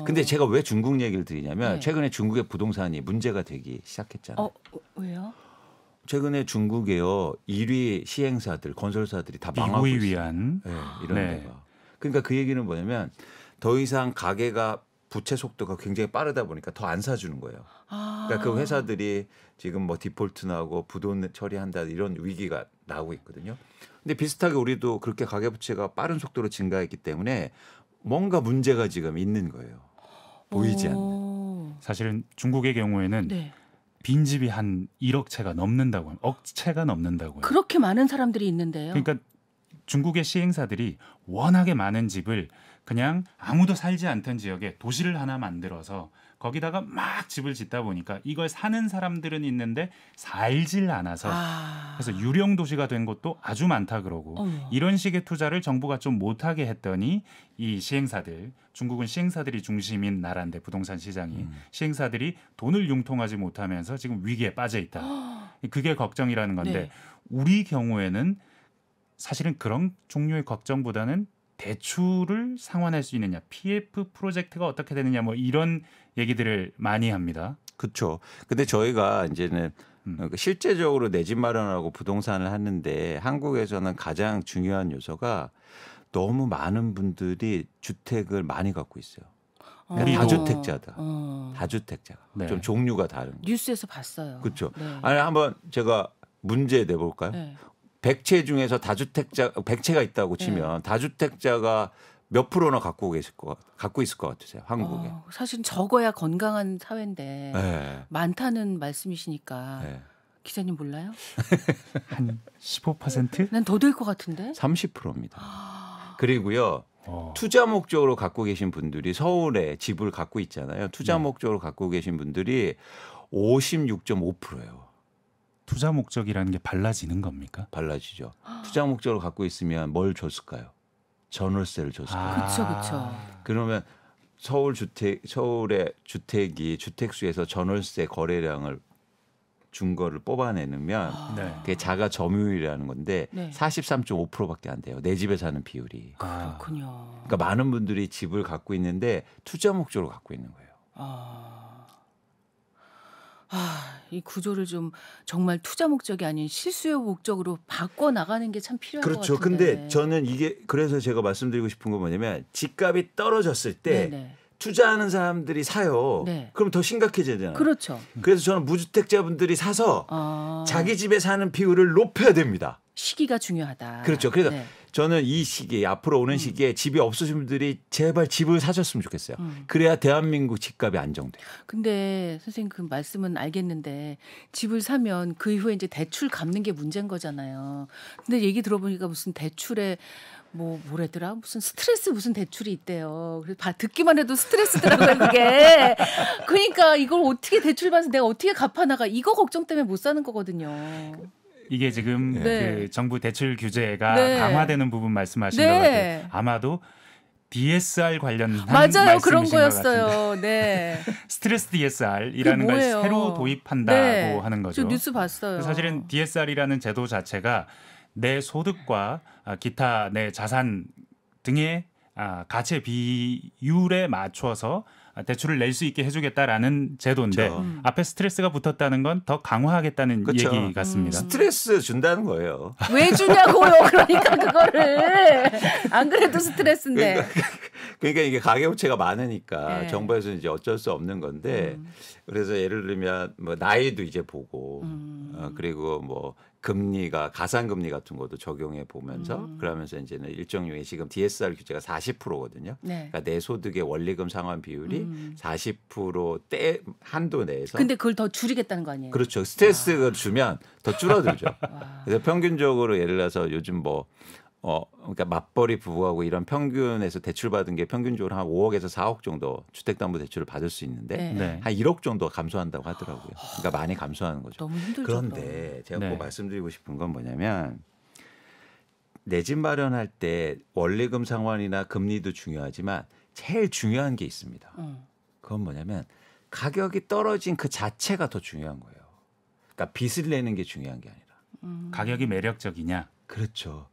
근데 제가 왜 중국 얘기를 드리냐면 네. 최근에 중국의 부동산이 문제가 되기 시작했잖아요. 왜요? 최근에 중국에요 1위 시행사들, 건설사들이 다 망하고 미국이 있어요. 위한 네, 이런 네. 데가. 그러니까 그 얘기는 뭐냐면 더 이상 가계가 부채 속도가 굉장히 빠르다 보니까 더 안 사주는 거예요. 그러니까 그 회사들이 지금 뭐 디폴트 나고 부돈 처리한다 이런 위기가 나오고 있거든요. 근데 비슷하게 우리도 그렇게 가계부채가 빠른 속도로 증가했기 때문에 뭔가 문제가 지금 있는 거예요. 보이지 않는. 사실은 중국의 경우에는 네. 빈집이 한 1억 채가 넘는다고요. 억 채가 넘는다고요. 그렇게 많은 사람들이 있는데요. 그러니까 중국의 시행사들이 워낙에 많은 집을 그냥 아무도 살지 않던 지역에 도시를 하나 만들어서 거기다가 막 집을 짓다 보니까 이걸 사는 사람들은 있는데 살질 않아서 그래서 유령 도시가 된 곳도 아주 많다 그러고 이런 식의 투자를 정부가 좀 못하게 했더니 이 시행사들 중국은 시행사들이 중심인 나라인데 부동산 시장이 시행사들이 돈을 융통하지 못하면서 지금 위기에 빠져 있다. 그게 걱정이라는 건데 네. 우리 경우에는 사실은 그런 종류의 걱정보다는 대출을 상환할 수 있느냐, PF 프로젝트가 어떻게 되느냐, 뭐 이런 얘기들을 많이 합니다. 그렇죠. 근데 저희가 이제는 실제적으로 내 집 마련하고 부동산을 하는데 한국에서는 가장 중요한 요소가 너무 많은 분들이 주택을 많이 갖고 있어요. 그러니까 다주택자다. 다주택자가 네. 좀 종류가 다른. 뉴스에서 봤어요. 그렇죠. 네. 아니 한번 제가 문제 내볼까요? 네. 100채 중에서 100채가 있다고 치면 다주택자가 몇 프로나 갖고 있을 것 같으세요? 한국에. 사실 적어야 건강한 사회인데 네. 많다는 말씀이시니까 네. 기자님 몰라요? 한 15%? 난 더 될 것 같은데. 30%입니다. 그리고요. 투자 목적으로 갖고 계신 분들이 서울에 집을 갖고 있잖아요. 투자 목적으로 갖고 계신 분들이 56.5%예요. 투자 목적이라는 게 달라지는 겁니까? 달라지죠. 투자 목적으로 갖고 있으면 뭘 줬을까요? 전월세를 줬을까요? 그렇죠. 그러면 서울의 주택이 주택수에서 전월세 거래량을 준 거를 뽑아내면 네. 그게 자가 점유율이라는 건데 네. 43.5%밖에 안 돼요. 내 집에 사는 비율이. 그렇군요. 그러니까 많은 분들이 집을 갖고 있는데 투자 목적으로 갖고 있는 거예요. 이 구조를 좀 정말 투자 목적이 아닌 실수요 목적으로 바꿔 나가는 게 참 필요할 것 그렇죠. 같은데. 근데 저는 이게 그래서 제가 말씀드리고 싶은 건 뭐냐면 집값이 떨어졌을 때 네네. 투자하는 사람들이 사요. 네. 그럼 더 심각해지잖아요. 그렇죠. 그래서 저는 무주택자분들이 사서 아, 자기 집에 사는 비율을 높여야 됩니다. 시기가 중요하다. 그렇죠. 그래서 네. 저는 이 시기에 앞으로 오는 시기에 집이 없으신 분들이 제발 집을 사셨으면 좋겠어요. 그래야 대한민국 집값이 안정돼요. 근데 선생님 그 말씀은 알겠는데 집을 사면 그 이후에 이제 대출 갚는 게 문제인 거잖아요. 근데 얘기 들어보니까 무슨 대출에 뭐래더라? 무슨 스트레스 무슨 대출이 있대요. 그래서 듣기만 해도 스트레스더라고요, 그게. 그러니까 이걸 어떻게 대출 받아서 내가 어떻게 갚아나가 이거 걱정 때문에 못 사는 거거든요. 이게 지금 네. 그 정부 대출 규제가 네. 강화되는 부분 말씀하신 네. 것 같아요. 아마도 DSR 관련한 맞아요, 그런 말씀이신 것 같은데. 거였어요. 네. 스트레스 DSR이라는 그게 걸 뭐예요? 새로 도입한다고 네. 하는 거죠. 저 뉴스 봤어요. 사실은 DSR이라는 제도 자체가 내 소득과 기타 내 자산 등의 가치 비율에 맞춰서 대출을 낼 수 있게 해주겠다라는 제도인데 그렇죠. 앞에 스트레스가 붙었다는 건 더 강화하겠다는 그렇죠. 얘기 같습니다. 스트레스 준다는 거예요. 왜 주냐고요? 그러니까 그거를 안 그래도 스트레스인데. 그러니까 이게 가계부채가 많으니까 네. 정부에서 이제 어쩔 수 없는 건데 그래서 예를 들면 뭐 나이도 이제 보고 그리고 뭐 금리가 가산금리 같은 것도 적용해 보면서 그러면서 이제는 일정 유예 지금 DSR 규제가 40%거든요. 네. 그러니까 내 소득의 원리금 상환 비율이 40%대 한도 내에서 근데 그걸 더 줄이겠다는 거 아니에요? 그렇죠. 스트레스를 주면 더 줄어들죠. 그래서 평균적으로 예를 들어서 요즘 그러니까 맞벌이 부부하고 이런 평균에서 대출 받은 게 평균적으로 한 5억에서 4억 정도 주택담보대출을 받을 수 있는데 네. 네. 한 1억 정도 감소한다고 하더라고요. 그러니까 많이 감소하는 거죠. 너무 힘들죠. 그런데 제가 네. 꼭 말씀드리고 싶은 건 뭐냐면 내 집 마련할 때 원리금 상환이나 금리도 중요하지만 제일 중요한 게 있습니다. 그건 뭐냐면 가격이 떨어진 그 자체가 더 중요한 거예요. 그러니까 빚을 내는 게 중요한 게 아니라. 가격이 매력적이냐? 그렇죠.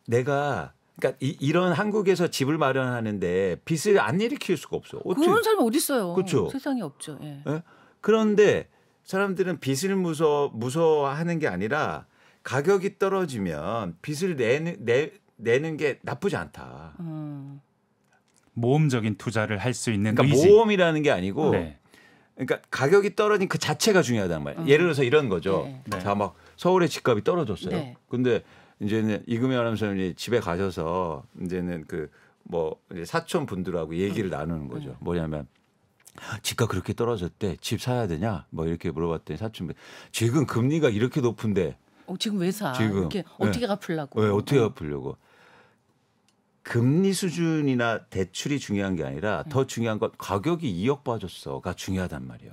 그러니까 그러니까 이런 한국에서 집을 마련하는데 빚을 안 일으킬 수가 없어. 그런 사람이 어디 있어요? 그렇죠. 세상에 없죠. 예. 예? 그런데 사람들은 빚을 무서워하는 게 아니라 가격이 떨어지면 빚을 내는 게 나쁘지 않다. 모험적인 투자를 할 수 있는 그러니까 의지. 모험이라는 게 아니고 네. 그러니까 가격이 떨어진 그 자체가 중요하단 말이에요. 예를 들어서 이런 거죠. 네. 네. 자, 막 서울의 집값이 떨어졌어요. 네. 근데 이제는 이금희 아나운서님이 집에 가셔서 이제는 이제 사촌 분들하고 얘기를 나누는 거죠. 뭐냐면 집값 그렇게 떨어졌대. 집 사야 되냐? 뭐 이렇게 물어봤더니 사촌분 지금 금리가 이렇게 높은데 지금 왜 사? 지금. 이렇게 어떻게 갚으려고? 왜 어떻게 갚으려고? 금리 수준이나 대출이 중요한 게 아니라 더 중요한 건 가격이 2억 빠졌어가 중요하단 말이에요.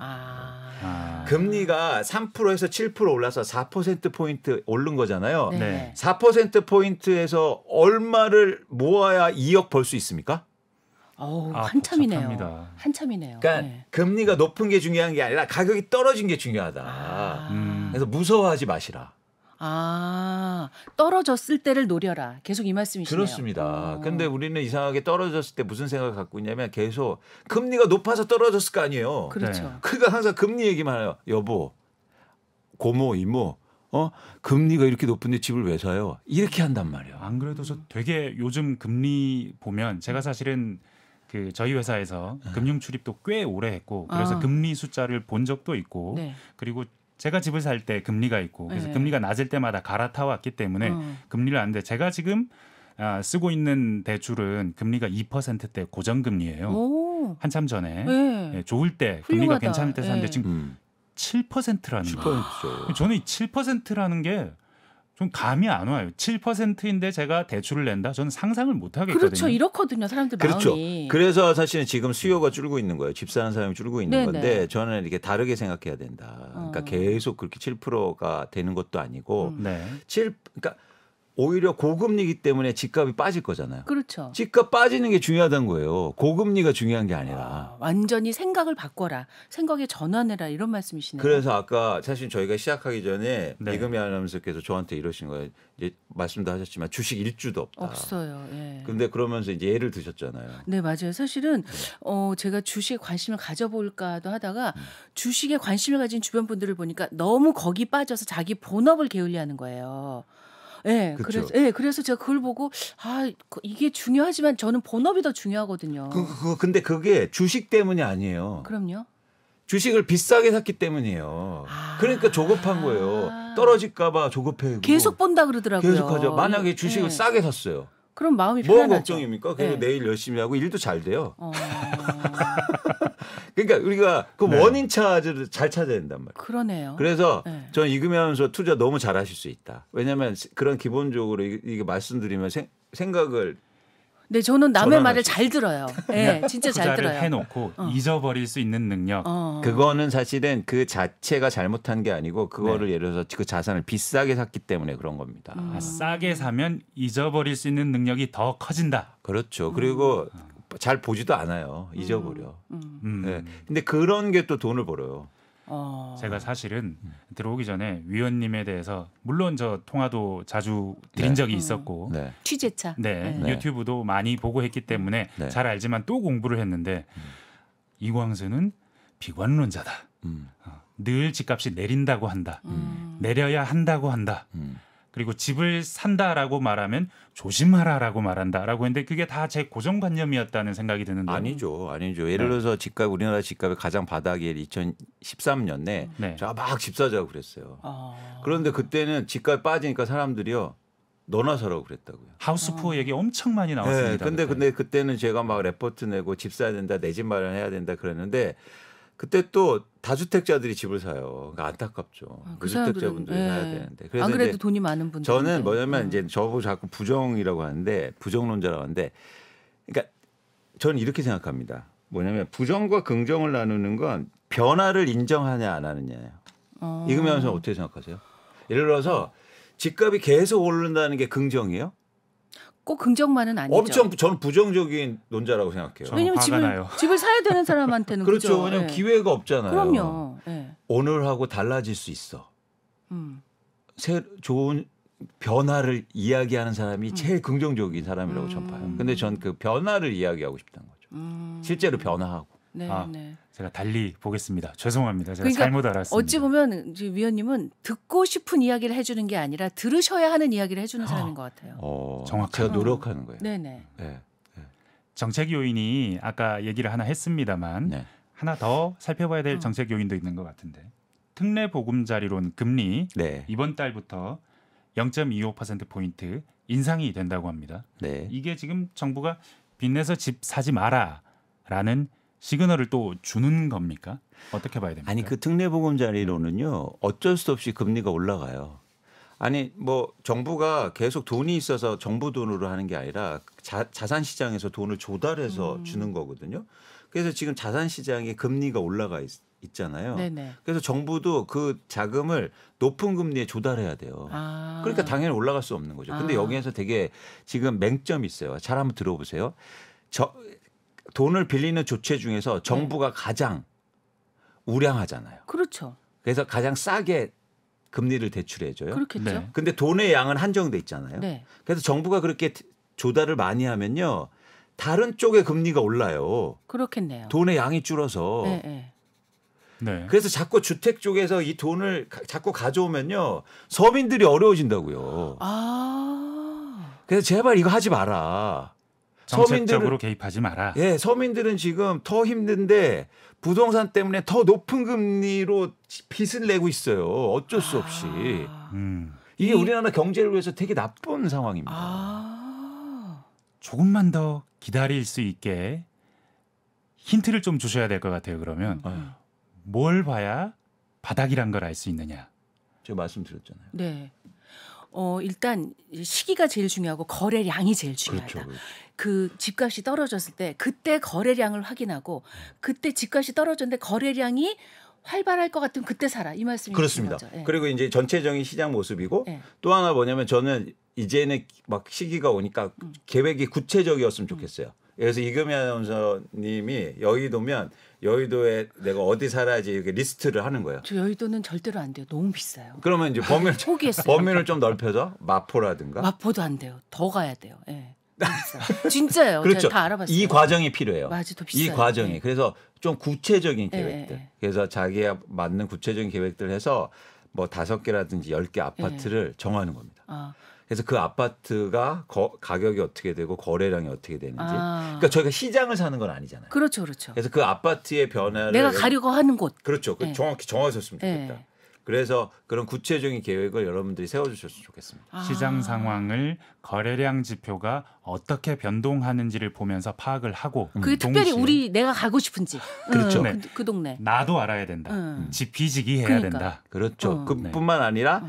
금리가 3%에서 7% 올라서 4%포인트 오른 거잖아요. 네. 네. 4%포인트에서 얼마를 모아야 2억 벌 수 있습니까? 한참이네요. 복잡합니다. 한참이네요. 그러니까 네. 금리가 높은 게 중요한 게 아니라 가격이 떨어진 게 중요하다. 그래서 무서워하지 마시라. 떨어졌을 때를 노려라. 계속 이 말씀이시네요. 그렇습니다. 근데 우리는 이상하게 떨어졌을 때 무슨 생각을 갖고 있냐면 계속 금리가 높아서 떨어졌을 거 아니에요. 그렇죠. 네. 그러니까 항상 금리 얘기만 해요. 여보, 고모, 이모, 금리가 이렇게 높은데 집을 왜 사요? 이렇게 한단 말이야. 안 그래도 저 되게 요즘 금리 보면 제가 사실은 저희 회사에서 금융 출입도 꽤 오래 했고 그래서 금리 숫자를 본 적도 있고 네. 그리고 제가 집을 살 때 금리가 있고 그래서 네. 금리가 낮을 때마다 갈아타 왔기 때문에 금리를 아는데 제가 지금 쓰고 있는 대출은 금리가 2%대 고정금리예요. 오. 한참 전에 네. 좋을 때 금리가 훌륭하다. 괜찮을 때 샀는데 네. 지금 7%라는 거예요. 10%죠. 저는 이 7%라는 게 좀 감이 안 와요. 7%인데 제가 대출을 낸다? 저는 상상을 못 하겠거든요. 그렇죠. 이렇거든요. 사람들 그렇죠. 마음이. 그래서 사실은 지금 수요가 줄고 있는 거예요. 집 사는 사람이 줄고 있는 네네. 건데 저는 이렇게 다르게 생각해야 된다. 그러니까 계속 그렇게 7%가 되는 것도 아니고 네. 그러니까 오히려 고금리이기 때문에 집값이 빠질 거잖아요. 그렇죠. 집값 빠지는 게 중요하다는 거예요. 고금리가 중요한 게 아니라. 완전히 생각을 바꿔라. 생각의 전환해라. 이런 말씀이시네요. 그래서 아까 사실 저희가 시작하기 전에 네. 이금희 아나운서께서 저한테 이러신 거예요. 이제 말씀도 하셨지만 주식 일주도 없다. 없어요. 예. 근데 그러면서 이제 예를 드셨잖아요. 네, 맞아요. 사실은 제가 주식에 관심을 가져볼까도 하다가 주식에 관심을 가진 주변 분들을 보니까 너무 거기 빠져서 자기 본업을 게을리하는 거예요. 예, 그쵸. 그래서 제가 그걸 보고 이게 중요하지만 저는 본업이 더 중요하거든요. 근데 그게 주식 때문이 아니에요. 그럼요. 주식을 비싸게 샀기 때문이에요. 그러니까 조급한 거예요. 떨어질까봐 조급해. 계속 본다 그러더라고요. 계속하죠. 만약에 주식을 예. 싸게 샀어요. 그럼 마음이 뭐 편안하죠. 걱정입니까? 그리고 네. 내일 열심히 하고 일도 잘 돼요. 그러니까 우리가 그 네. 원인 차를 잘 찾아야 된단 말이에요. 그러네요. 그래서 네. 저는 이금희 아나운서 투자 너무 잘하실 수 있다. 왜냐하면 그런 기본적으로 이게 말씀드리면 생각을 네, 저는 남의 전환할 말을 수 잘 들어요. 네, 진짜 잘 투자를 들어요. 해놓고 잊어버릴 수 있는 능력. 그거는 사실은 그 자체가 잘못한 게 아니고 그거를 네. 예를 들어서 그 자산을 비싸게 샀기 때문에 그런 겁니다. 싸게 사면 잊어버릴 수 있는 능력이 더 커진다. 그렇죠. 그리고 잘 보지도 않아요. 잊어버려. 음. 네. 근데 그런 게 또 돈을 벌어요. 제가 사실은 들어오기 전에 위원님에 대해서 물론 저 통화도 자주 드린 네. 적이 있었고 네. 취재차. 네, 네. 유튜브도 많이 보고 했기 때문에 네. 잘 알지만 또 공부를 했는데 이광수는 비관론자다. 늘 집값이 내린다고 한다. 내려야 한다고 한다. 그리고 집을 산다라고 말하면 조심하라라고 말한다라고 했는데 그게 다 제 고정관념이었다는 생각이 드는데 아니죠. 예를 들어서 집값 우리나라 집값의 가장 바닥이 2013년에 네. 제가 막 집 사자고 그랬어요. 그런데 그때는 집값 빠지니까 사람들이요. 너나 사라고 그랬다고요. 하우스푸어 얘기 엄청 많이 네, 나왔습니다. 근데 그때는 제가 막 레포트 내고 집 사야 된다, 내 집 마련해야 된다 그랬는데 그때 또 다주택자들이 집을 사요. 그러니까 안타깝죠. 그 무주택자분들이 사람들은, 사야 예. 되는데. 그래서 안 그래도 이제 돈이 많은 분들. 저는 뭐냐면 이제 저보고 자꾸 부정이라고 하는데 부정론자라고 하는데, 그러니까 저는 이렇게 생각합니다. 뭐냐면 부정과 긍정을 나누는 건 변화를 인정하냐 안 하느냐예요. 이금희 아나운서는 어떻게 생각하세요? 예를 들어서 집값이 계속 오른다는 게 긍정이에요? 꼭 긍정만은 아니죠. 엄청 저는 부정적인 논자라고 생각해요. 저는 왜냐면 화가 나요. 집을 사야 되는 사람한테는 그렇죠. 그죠? 왜냐면 예. 기회가 없잖아요. 그럼요. 예. 오늘하고 달라질 수 있어. 좋은 변화를 이야기하는 사람이 제일 긍정적인 사람이라고 저는 봐요. 근데 전 그 변화를 이야기하고 싶다는 거죠. 실제로 변화하고. 네, 아, 네. 제가 달리 보겠습니다. 죄송합니다. 제가 그러니까 잘못 알았습니다. 어찌 보면 이제 위원님은 듣고 싶은 이야기를 해주는 게 아니라 들으셔야 하는 이야기를 해주는 사람인 것 같아요. 정확하다. 제가 노력하는 거예요. 네네. 네. 정책 요인이 아까 얘기를 하나 했습니다만 네. 하나 더 살펴봐야 될 정책 요인도 있는 것 같은데 특례 보금자리론 금리 네. 이번 달부터 0.25%포인트 인상이 된다고 합니다. 네. 이게 지금 정부가 빚내서 집 사지 마라라는 시그널을 또 주는 겁니까? 어떻게 봐야 됩니까? 아니 그 특례보금자리로는요 어쩔 수 없이 금리가 올라가요. 아니 뭐 정부가 계속 돈이 있어서 정부 돈으로 하는 게 아니라 자산 시장에서 돈을 조달해서 주는 거거든요. 그래서 지금 자산 시장에 금리가 올라가 있잖아요. 네네. 그래서 정부도 그 자금을 높은 금리에 조달해야 돼요. 그러니까 당연히 올라갈 수 없는 거죠. 근데 여기에서 되게 지금 맹점이 있어요. 잘 한번 들어보세요. 돈을 빌리는 조치 중에서 정부가 가장 우량하잖아요. 그렇죠. 그래서 가장 싸게 금리를 대출해줘요. 그렇겠죠. 네. 근데 돈의 양은 한정돼 있잖아요. 네. 그래서 정부가 그렇게 조달을 많이 하면요. 다른 쪽의 금리가 올라요. 그렇겠네요. 돈의 양이 줄어서. 네, 네. 네. 그래서 자꾸 주택 쪽에서 이 돈을 자꾸 가져오면요. 서민들이 어려워진다고요. 그래서 제발 이거 하지 마라. 정책적으로 개입하지 마라. 예, 서민들은 지금 더 힘든데 부동산 때문에 더 높은 금리로 빚을 내고 있어요. 어쩔 수 없이. 이게 우리나라 경제를 위해서 되게 나쁜 상황입니다. 조금만 더 기다릴 수 있게 힌트를 좀 주셔야 될 것 같아요. 그러면 뭘 봐야 바닥이란 걸 알 수 있느냐. 제가 말씀드렸잖아요. 네. 일단 시기가 제일 중요하고 거래량이 제일 중요하다. 그렇죠. 그 집값이 떨어졌을 때 그때 거래량을 확인하고 그때 집값이 떨어졌는데 거래량이 활발할 것 같으면 그때 사라 이 말씀이신 그렇습니다. 거죠. 네. 그리고 이제 전체적인 시장 모습이고 네. 또 하나 뭐냐면 저는 이제는 막 시기가 오니까 계획이 구체적이었으면 좋겠어요. 그래서 이금희 아나운서님이 여의도면 여의도에 내가 어디 살아야지 이렇게 리스트를 하는 거예요. 저 여의도는 절대로 안 돼요. 너무 비싸요. 그러면 이제 범위를 좀 넓혀서 마포라든가. 마포도 안 돼요. 더 가야 돼요. 예. 진짜예요. 그렇죠. 제가 다 알아봤어요. 이 과정이 필요해요. 맞아, 더 비싸요. 이 과정이. 네. 그래서 좀 구체적인 계획들. 네. 그래서 자기에 맞는 구체적인 계획들을 해서 뭐 5개라든지 10개 아파트를 정하는 겁니다. 그래서 그 아파트가 가격이 어떻게 되고 거래량이 어떻게 되는지. 그러니까 저희가 시장을 사는 건 아니잖아요. 그렇죠, 그렇죠. 그래서 그 아파트의 변화를 내가 가려고 하는 곳. 그렇죠. 네. 정확히 정하셨으면 좋겠다. 네. 그래서 그런 구체적인 계획을 여러분들이 세워주셨으면 좋겠습니다. 시장 상황을 거래량 지표가 어떻게 변동하는지를 보면서 파악을 하고 그게 특별히 내가 가고 싶은지. 그렇죠. 네. 그 동네. 나도 알아야 된다. 지피지기 해야 그러니까. 된다. 그렇죠. 그뿐만 아니라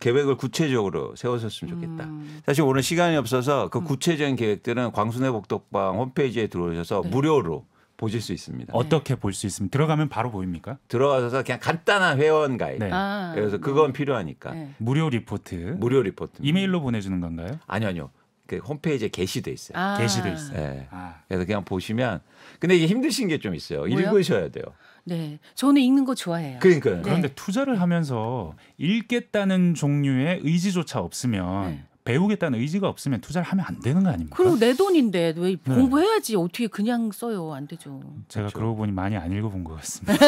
계획을 구체적으로 세우셨으면 좋겠다. 사실 오늘 시간이 없어서 그 구체적인 계획들은 광순회 복덕방 홈페이지에 들어오셔서 네. 무료로 보실 수 있습니다. 어떻게 볼 수 있습니까? 들어가면 바로 보입니까? 들어가서 그냥 간단한 회원 가이드. 네. 그래서 그건 필요하니까 네. 무료 리포트. 무료 리포트. 이메일로 보내주는 건가요? 아니요. 그 홈페이지에 게시돼 있어요. 게시돼 있어요. 네. 아. 그래서 그냥 보시면 근데 이게 힘드신 게 좀 있어요. 뭐요? 읽으셔야 돼요. 네, 저는 읽는 거 좋아해요. 그러니까요. 네. 그런데 투자를 하면서 읽겠다는 종류의 의지조차 없으면 네. 배우겠다는 의지가 없으면 투자를 하면 안 되는 거 아닙니까? 그리고 내 돈인데 왜 공부해야지 어떻게 그냥 써요? 안 되죠. 제가 그렇죠. 그러고 보니 많이 안 읽어본 것 같습니다.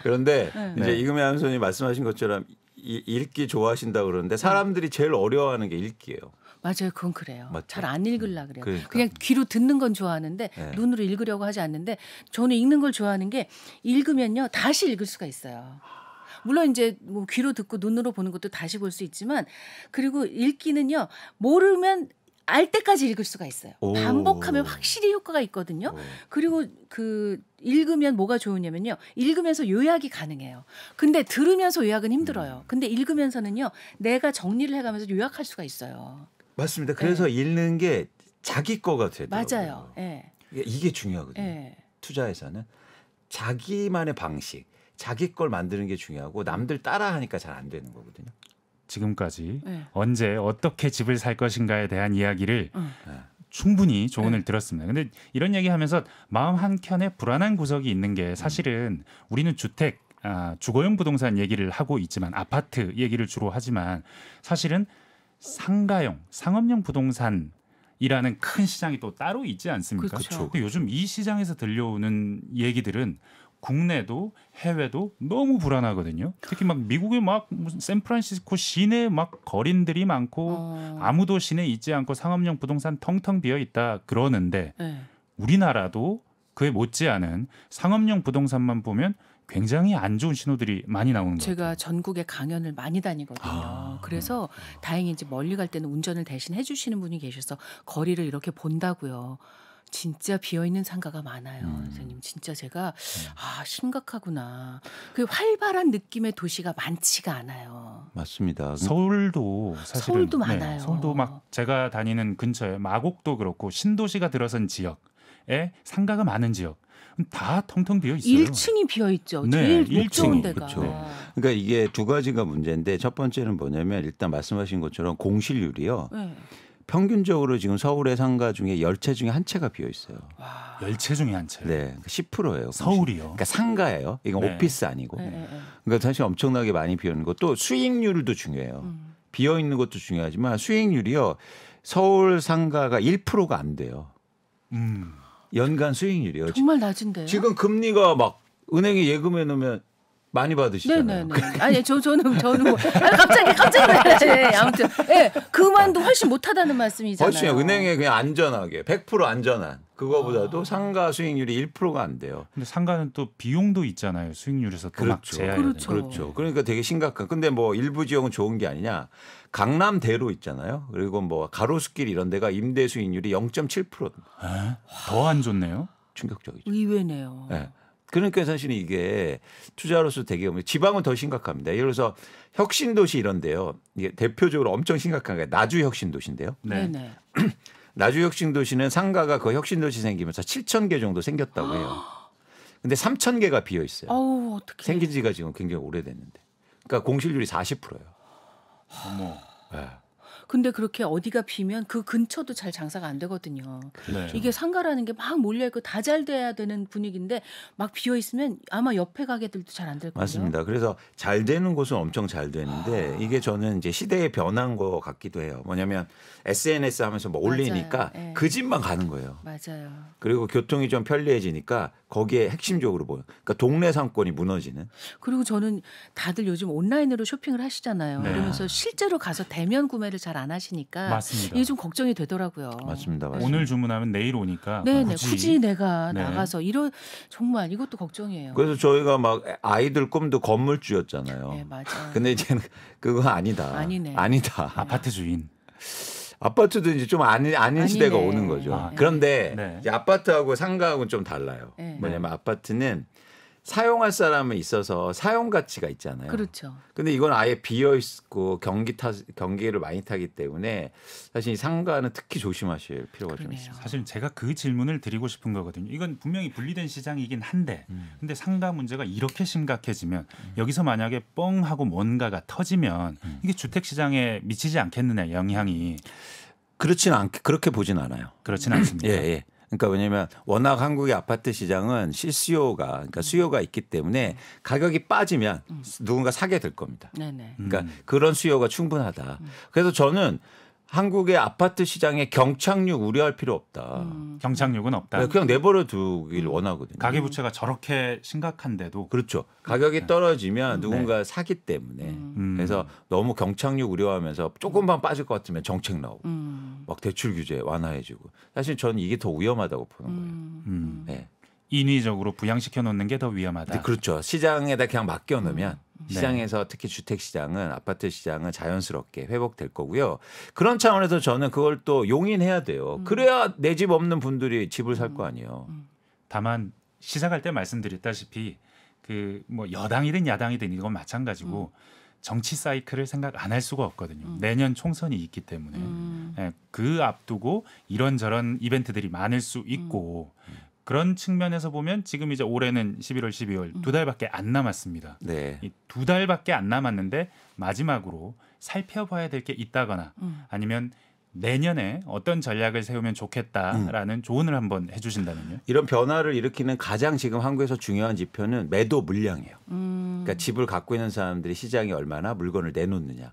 그런데 네. 이제 이금희 아나운서님 말씀하신 것처럼 읽기 좋아하신다 그러는데 사람들이 제일 어려워하는 게 읽기예요. 맞아요, 그건 그래요. 맞죠? 잘 안 읽으려 그래요. 그러니까. 그냥 귀로 듣는 건 좋아하는데 네. 눈으로 읽으려고 하지 않는데 저는 읽는 걸 좋아하는 게 읽으면요 다시 읽을 수가 있어요. 물론 이제 뭐 귀로 듣고 눈으로 보는 것도 다시 볼 수 있지만 그리고 읽기는요 모르면 알 때까지 읽을 수가 있어요. 오. 반복하면 확실히 효과가 있거든요. 오. 그리고 그 읽으면 뭐가 좋으냐면요. 읽으면서 요약이 가능해요. 근데 들으면서 요약은 힘들어요. 근데 읽으면서는요. 내가 정리를 해가면서 요약할 수가 있어요. 맞습니다. 그래서 읽는 게 자기 거가 되더라고요. 맞아요. 예. 이게 중요하거든요. 예. 투자에서는 자기만의 방식, 자기 걸 만드는 게 중요하고 남들 따라하니까 잘 안 되는 거거든요. 지금까지 네. 언제 어떻게 집을 살 것인가에 대한 이야기를 네. 충분히 조언을 들었습니다. 근데 이런 얘기하면서 마음 한켠에 불안한 구석이 있는 게 사실은 우리는 주거용 부동산 얘기를 하고 있지만 아파트 얘기를 주로 하지만 사실은 상가용, 상업용 부동산이라는 큰 시장이 또 따로 있지 않습니까? 그렇죠. 근데 요즘 이 시장에서 들려오는 얘기들은 국내도 해외도 너무 불안하거든요. 특히 막 미국에 막 무슨 샌프란시스코 시내 막 거린들이 많고 아무도 시내에 있지 않고 상업용 부동산 텅텅 비어 있다 그러는데 예. 우리나라도 그에 못지않은 상업용 부동산만 보면 굉장히 안 좋은 신호들이 많이 나오는 것 제가 같아요. 전국에 강연을 많이 다니거든요. 그래서 다행히 이제 멀리 갈 때는 운전을 대신 해주시는 분이 계셔서 거리를 이렇게 본다고요. 진짜 비어있는 상가가 많아요. 선생님. 진짜 제가 심각하구나. 그 활발한 느낌의 도시가 많지가 않아요. 맞습니다. 서울도 사실은 서울도 많아요. 서울도 막 제가 다니는 근처에 마곡도 그렇고 신도시가 들어선 지역에 상가가 많은 지역 다 텅텅 비어 있어요. 1층이 비어있죠. 네, 제일 목 좋은 1층이. 데가. 그렇죠. 그러니까 이게 두 가지가 문제인데 첫 번째는 뭐냐면 일단 말씀하신 것처럼 공실률이요. 네. 평균적으로 지금 서울의 상가 중에 10채 중에 한 채가 비어 있어요. 열채 중에 한 채. 네, 10%예요. 서울이요. 그러니까 상가예요. 이건 네. 오피스 아니고. 네, 네, 네. 그러니까 사실 엄청나게 많이 비어 있는 것. 또 수익률도 중요해요. 비어 있는 것도 중요하지만 수익률이요. 서울 상가가 1%가 안 돼요. 연간 수익률이요. 정말 낮은데요? 지금 금리가 막 은행에 예금해 놓으면 많이 받으시잖아요. 네네네. 아니 저는 뭐 갑자기 아무튼 그만도 훨씬 못하다는 말씀이잖아요. 훨씬 은행에 그냥 안전하게 100% 안전한 그거보다도 상가 수익률이 1%가 안 돼요. 근데 상가는 또 비용도 있잖아요. 수익률에서 또 막 그렇죠. 제한이 그렇죠. 그렇죠. 그러니까 되게 심각한. 근데 뭐 일부 지역은 좋은 게 아니냐. 강남대로 있잖아요. 그리고 뭐 가로수길 이런 데가 임대 수익률이 0.7%. 더 안 좋네요. 충격적이죠. 의외네요. 네. 그러니까 사실 이게 투자로서 되게 지방은 더 심각합니다. 예를 들어서 혁신도시 이런데요. 이게 대표적으로 엄청 심각한 게 나주 혁신도시인데요. 네. 네네. 나주 혁신도시는 상가가 그 혁신도시 생기면서 7,000개 정도 생겼다고 해요. 근데 3,000개가 비어 있어요. 어우 어떻게? 생긴 지가 지금 굉장히 오래됐는데. 그러니까 공실률이 40%예요. 어머. 네. 근데 그렇게 어디가 비면 그 근처도 잘 장사가 안 되거든요. 네. 이게 상가라는 게 막 몰려 있고 다 잘 돼야 되는 분위기인데 막 비어 있으면 아마 옆에 가게들도 잘 안 될 거예요. 맞습니다. 그래서 잘 되는 곳은 엄청 잘 되는데 이게 저는 이제 시대의 변한 것 같기도 해요. 뭐냐면 SNS 하면서 뭐 올리니까 맞아요. 네. 그 집만 가는 거예요. 맞아요. 그리고 교통이 좀 편리해지니까 거기에 핵심적으로 보여. 그러니까 동네 상권이 무너지는. 그리고 저는 다들 요즘 온라인으로 쇼핑을 하시잖아요. 네. 그러면서 실제로 가서 대면 구매를 잘 안 하시니까 맞습니다. 이게 좀 걱정이 되더라고요. 맞습니다. 오늘 주문하면 내일 오니까 네네. 굳이 내가 네. 나가서 정말 이것도 걱정이에요. 그래서 저희가 막 아이들 꿈도 건물주였잖아요. 네, 맞아요. 근데 이제는 그거 아니다. 아니네. 아니다. 아파트 주인. 아파트도 이제 좀 아닌 시대가 오는 거죠. 아, 그런데 네. 이제 아파트하고 상가하고는 좀 달라요. 네. 뭐냐면 아파트는 사용할 사람은 있어서 사용 가치가 있잖아요. 그렇죠. 근데 이건 아예 비어 있고 경기를 많이 타기 때문에 사실 이 상가는 특히 조심하실 필요가 좀 그러네요. 있습니다. 사실 제가 그 질문을 드리고 싶은 거거든요. 이건 분명히 분리된 시장이긴 한데 근데 상가 문제가 이렇게 심각해지면 여기서 만약에 뻥 하고 뭔가가 터지면 이게 주택 시장에 미치지 않겠느냐 영향이. 그렇게 보진 않아요. 그렇진 않습니다. 예, 예. 그러니까 왜냐하면 워낙 한국의 아파트 시장은 실수요가 그러니까 수요가 있기 때문에 가격이 빠지면 누군가 사게 될 겁니다. 네네. 그러니까 그런 수요가 충분하다. 그래서 저는 한국의 아파트 시장에 경착륙 우려할 필요 없다. 경착륙은 없다. 그냥 내버려 두길 원하거든요. 가계부채가 저렇게 심각한데도 그렇죠. 가격이 떨어지면 누군가 사기 때문에 그래서 너무 경착륙 우려하면서 조금만 빠질 것 같으면 정책 나오고 막 대출 규제 완화해주고 사실 저는 이게 더 위험하다고 보는 거예요. 네. 인위적으로 부양시켜 놓는 게 더 위험하다. 그렇죠. 시장에다 그냥 맡겨 놓으면 시장에서 특히 주택 시장은 아파트 시장은 자연스럽게 회복될 거고요. 그런 차원에서 저는 그걸 또 용인해야 돼요. 그래야 내 집 없는 분들이 집을 살 거 아니에요. 다만 시작할 때 말씀드렸다시피 그 뭐 여당이든 야당이든 이건 마찬가지고 정치 사이클을 생각 안 할 수가 없거든요. 내년 총선이 있기 때문에 예, 그 앞두고 이런저런 이벤트들이 많을 수 있고 그런 측면에서 보면 지금 이제 올해는 11월, 12월 2달밖에 안 남았습니다. 네. 이 2달밖에 안 남았는데 마지막으로 살펴봐야 될 게 있다거나 아니면 내년에 어떤 전략을 세우면 좋겠다라는 조언을 한번 해주신다면요. 이런 변화를 일으키는 가장 지금 한국에서 중요한 지표는 매도 물량이에요. 그러니까 집을 갖고 있는 사람들이 시장에 얼마나 물건을 내놓느냐.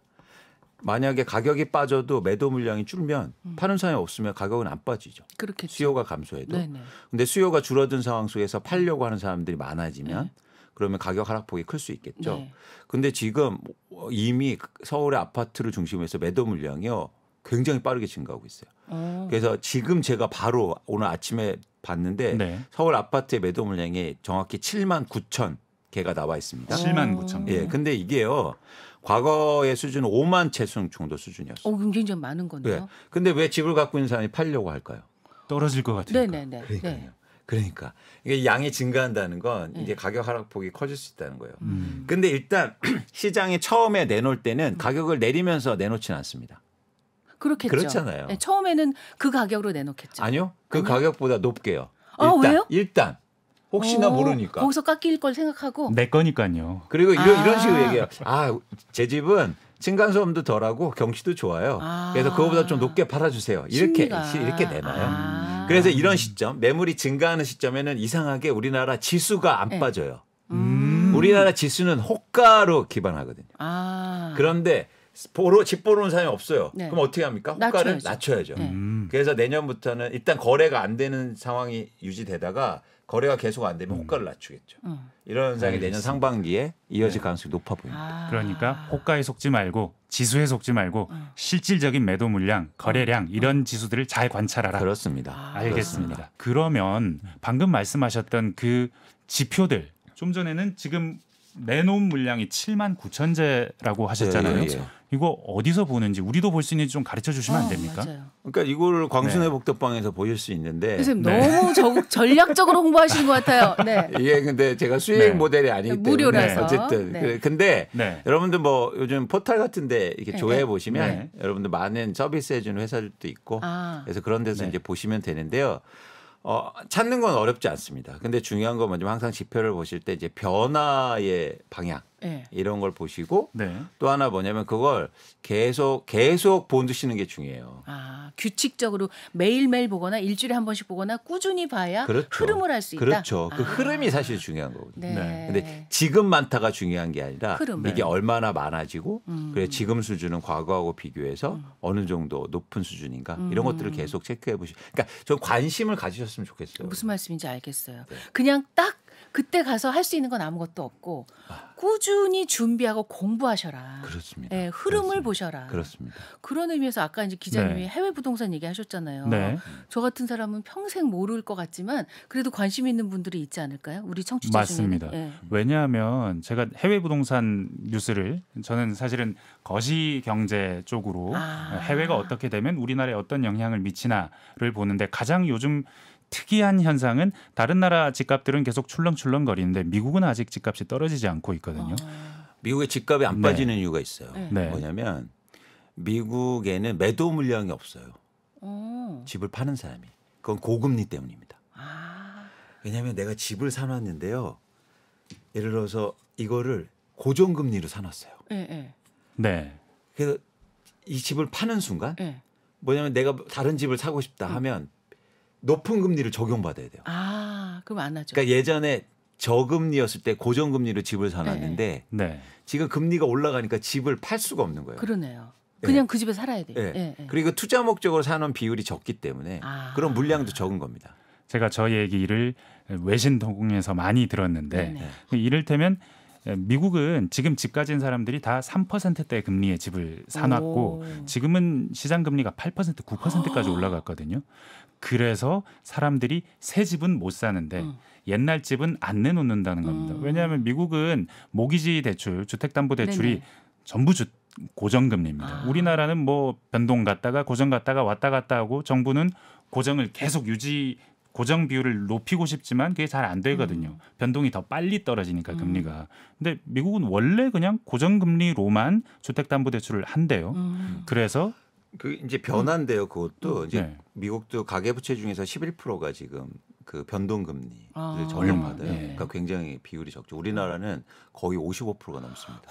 만약에 가격이 빠져도 매도 물량이 줄면 파는 사람이 없으면 가격은 안 빠지죠. 그렇겠죠. 수요가 감소해도. 네네. 근데 수요가 줄어든 상황 속에서 팔려고 하는 사람들이 많아지면 그러면 가격 하락폭이 클 수 있겠죠. 네. 근데 지금 이미 서울의 아파트를 중심으로 해서 매도 물량이요. 굉장히 빠르게 증가하고 있어요. 그래서 지금 제가 바로 오늘 아침에 봤는데 네. 서울 아파트의 매도 물량이 정확히 7만 9천 개가 나와 있습니다. 7만 9천. 예, 근데 이게요. 과거의 수준은 5만 채 정도 수준이었어요. 굉장히 좀 많은 건데요. 네. 근데 왜 집을 갖고 있는 사람이 팔려고 할까요? 떨어질 것 같으니까. 네네네. 네. 그러니까 이게 양이 증가한다는 건 이제 가격 하락폭이 커질 수 있다는 거예요. 근데 일단 시장에 처음에 내놓을 때는 가격을 내리면서 내놓지는 않습니다. 그렇겠죠. 그렇잖아요. 네, 처음에는 그 가격으로 내놓겠죠. 아니요. 그 가격보다 높게요. 아, 왜요? 일단 혹시나 모르니까. 거기서 깎일 걸 생각하고. 내 거니까요. 그리고 이런 식으로 얘기해요. 제 집은 층간소음도 덜하고 경치도 좋아요. 그래서 그거보다 좀 높게 팔아주세요. 이렇게 내놔요. 그래서 이런 시점, 매물이 증가하는 시점에는 이상하게 우리나라 지수가 안 빠져요. 우리나라 지수는 호가로 기반하거든요. 그런데 집 보러 온 사람이 없어요. 네. 그럼 어떻게 합니까? 호가를 낮춰야죠. 네. 그래서 내년부터는 일단 거래가 안 되는 상황이 유지되다가 거래가 계속 안 되면 호가를 낮추겠죠. 이런 현상이 내년 상반기에 이어질 가능성이 높아 보입니다. 그러니까 호가에 속지 말고 지수에 속지 말고 실질적인 매도 물량, 거래량 이런 지수들을 잘 관찰하라. 그렇습니다. 알겠습니다. 그러면 방금 말씀하셨던 그 지표들 좀 전에는 지금 내놓은 물량이 7만 9천 재라고 하셨잖아요. 예. 이거 어디서 보는지 우리도 볼 수 있는지 좀 가르쳐 주시면 안 됩니까? 맞아요. 그러니까 이거를 광순회 복덕방에서 보실 수 있는데 선생님 너무 전략적으로 홍보하시는 것 같아요. 네. 이게 근데 제가 수익 네. 모델이 아니기 때문에 무료라서. 어쨌든 네. 근데 네. 여러분들 뭐 요즘 포털 같은데 이렇게 조회해 보시면 네. 여러분들 많은 서비스 해주는 회사들도 있고 그래서 그런 데서 네. 이제 보시면 되는데요. 찾는 건 어렵지 않습니다. 근데 중요한 건 뭐냐면 항상 지표를 보실 때 이제 변화의 방향. 네. 이런 걸 보시고 네. 또 하나 뭐냐면 그걸 계속 보시는 게 중요해요. 아, 규칙적으로 매일매일 보거나 일주일에 한 번씩 보거나 꾸준히 봐야 그렇죠. 흐름을 알 수 있다. 그렇죠. 그 아. 흐름이 사실 중요한 거거든요. 네. 네. 근데 지금 많다가 중요한 게 아니라 흐름. 이게 네. 얼마나 많아지고 그래 지금 수준은 과거하고 비교해서 어느 정도 높은 수준인가 이런 것들을 계속 체크해 보시. 그러니까 저 관심을 가지셨으면 좋겠어요. 무슨 말씀인지 알겠어요. 네. 그냥 딱 그때 가서 할 수 있는 건 아무것도 없고 꾸준히 준비하고 공부하셔라. 그렇습니다. 네, 흐름을 그렇습니다. 보셔라. 그렇습니다. 그런 의미에서 아까 이제 기자님이 네. 해외 부동산 얘기하셨잖아요. 네. 저 같은 사람은 평생 모를 것 같지만 그래도 관심 있는 분들이 있지 않을까요? 우리 청취자 맞습니다. 중에는. 네. 왜냐하면 제가 해외 부동산 뉴스를 저는 사실은 거시 경제 쪽으로 해외가 어떻게 되면 우리나라에 어떤 영향을 미치나를 보는데 가장 요즘 특이한 현상은 다른 나라 집값들은 계속 출렁출렁거리는데 미국은 아직 집값이 떨어지지 않고 있거든요. 미국의 집값이 안 네. 빠지는 이유가 있어요. 네. 뭐냐면 미국에는 매도 물량이 없어요. 어. 집을 파는 사람이. 그건 고금리 때문입니다. 아. 왜냐하면 내가 집을 사놨는데요. 예를 들어서 이거를 고정금리로 사놨어요. 네, 네. 네. 그래서 이 집을 파는 순간 네. 뭐냐면 내가 다른 집을 사고 싶다 하면 높은 금리를 적용받아야 돼요. 아, 그럼 안 하죠. 그러니까 예전에 저금리였을 때 고정금리로 집을 사놨는데 네. 지금 금리가 올라가니까 집을 팔 수가 없는 거예요. 그러네요. 네. 그냥 그 집에 살아야 돼요. 네. 네, 네. 그리고 투자 목적으로 사놓은 비율이 적기 때문에 아. 그런 물량도 적은 겁니다. 제가 저 얘기를 외신 통해서 많이 들었는데 네네. 이를테면 미국은 지금 집 가진 사람들이 다 3%대 금리의 집을 사놨고 오. 지금은 시장 금리가 8% 9%까지 올라갔거든요. 그래서 사람들이 새 집은 못 사는데 옛날 집은 안 내놓는다는 겁니다. 왜냐하면 미국은 모기지 대출, 주택담보대출이 네네. 전부 고정금리입니다. 우리나라는 뭐 변동 갔다가 고정 갔다가 왔다 갔다 하고 정부는 고정을 계속 고정 비율을 높이고 싶지만 그게 잘 안 되거든요. 변동이 더 빨리 떨어지니까 금리가. 근데 미국은 원래 그냥 고정금리로만 주택담보대출을 한대요. 그래서 그 이제 변화인데요. 그것도 이제 네. 미국도 가계부채 중에서 11%가 지금 그 변동금리를 아. 적용받아요. 네. 그러니까 굉장히 비율이 적죠. 우리나라는 거의 55%가 넘습니다.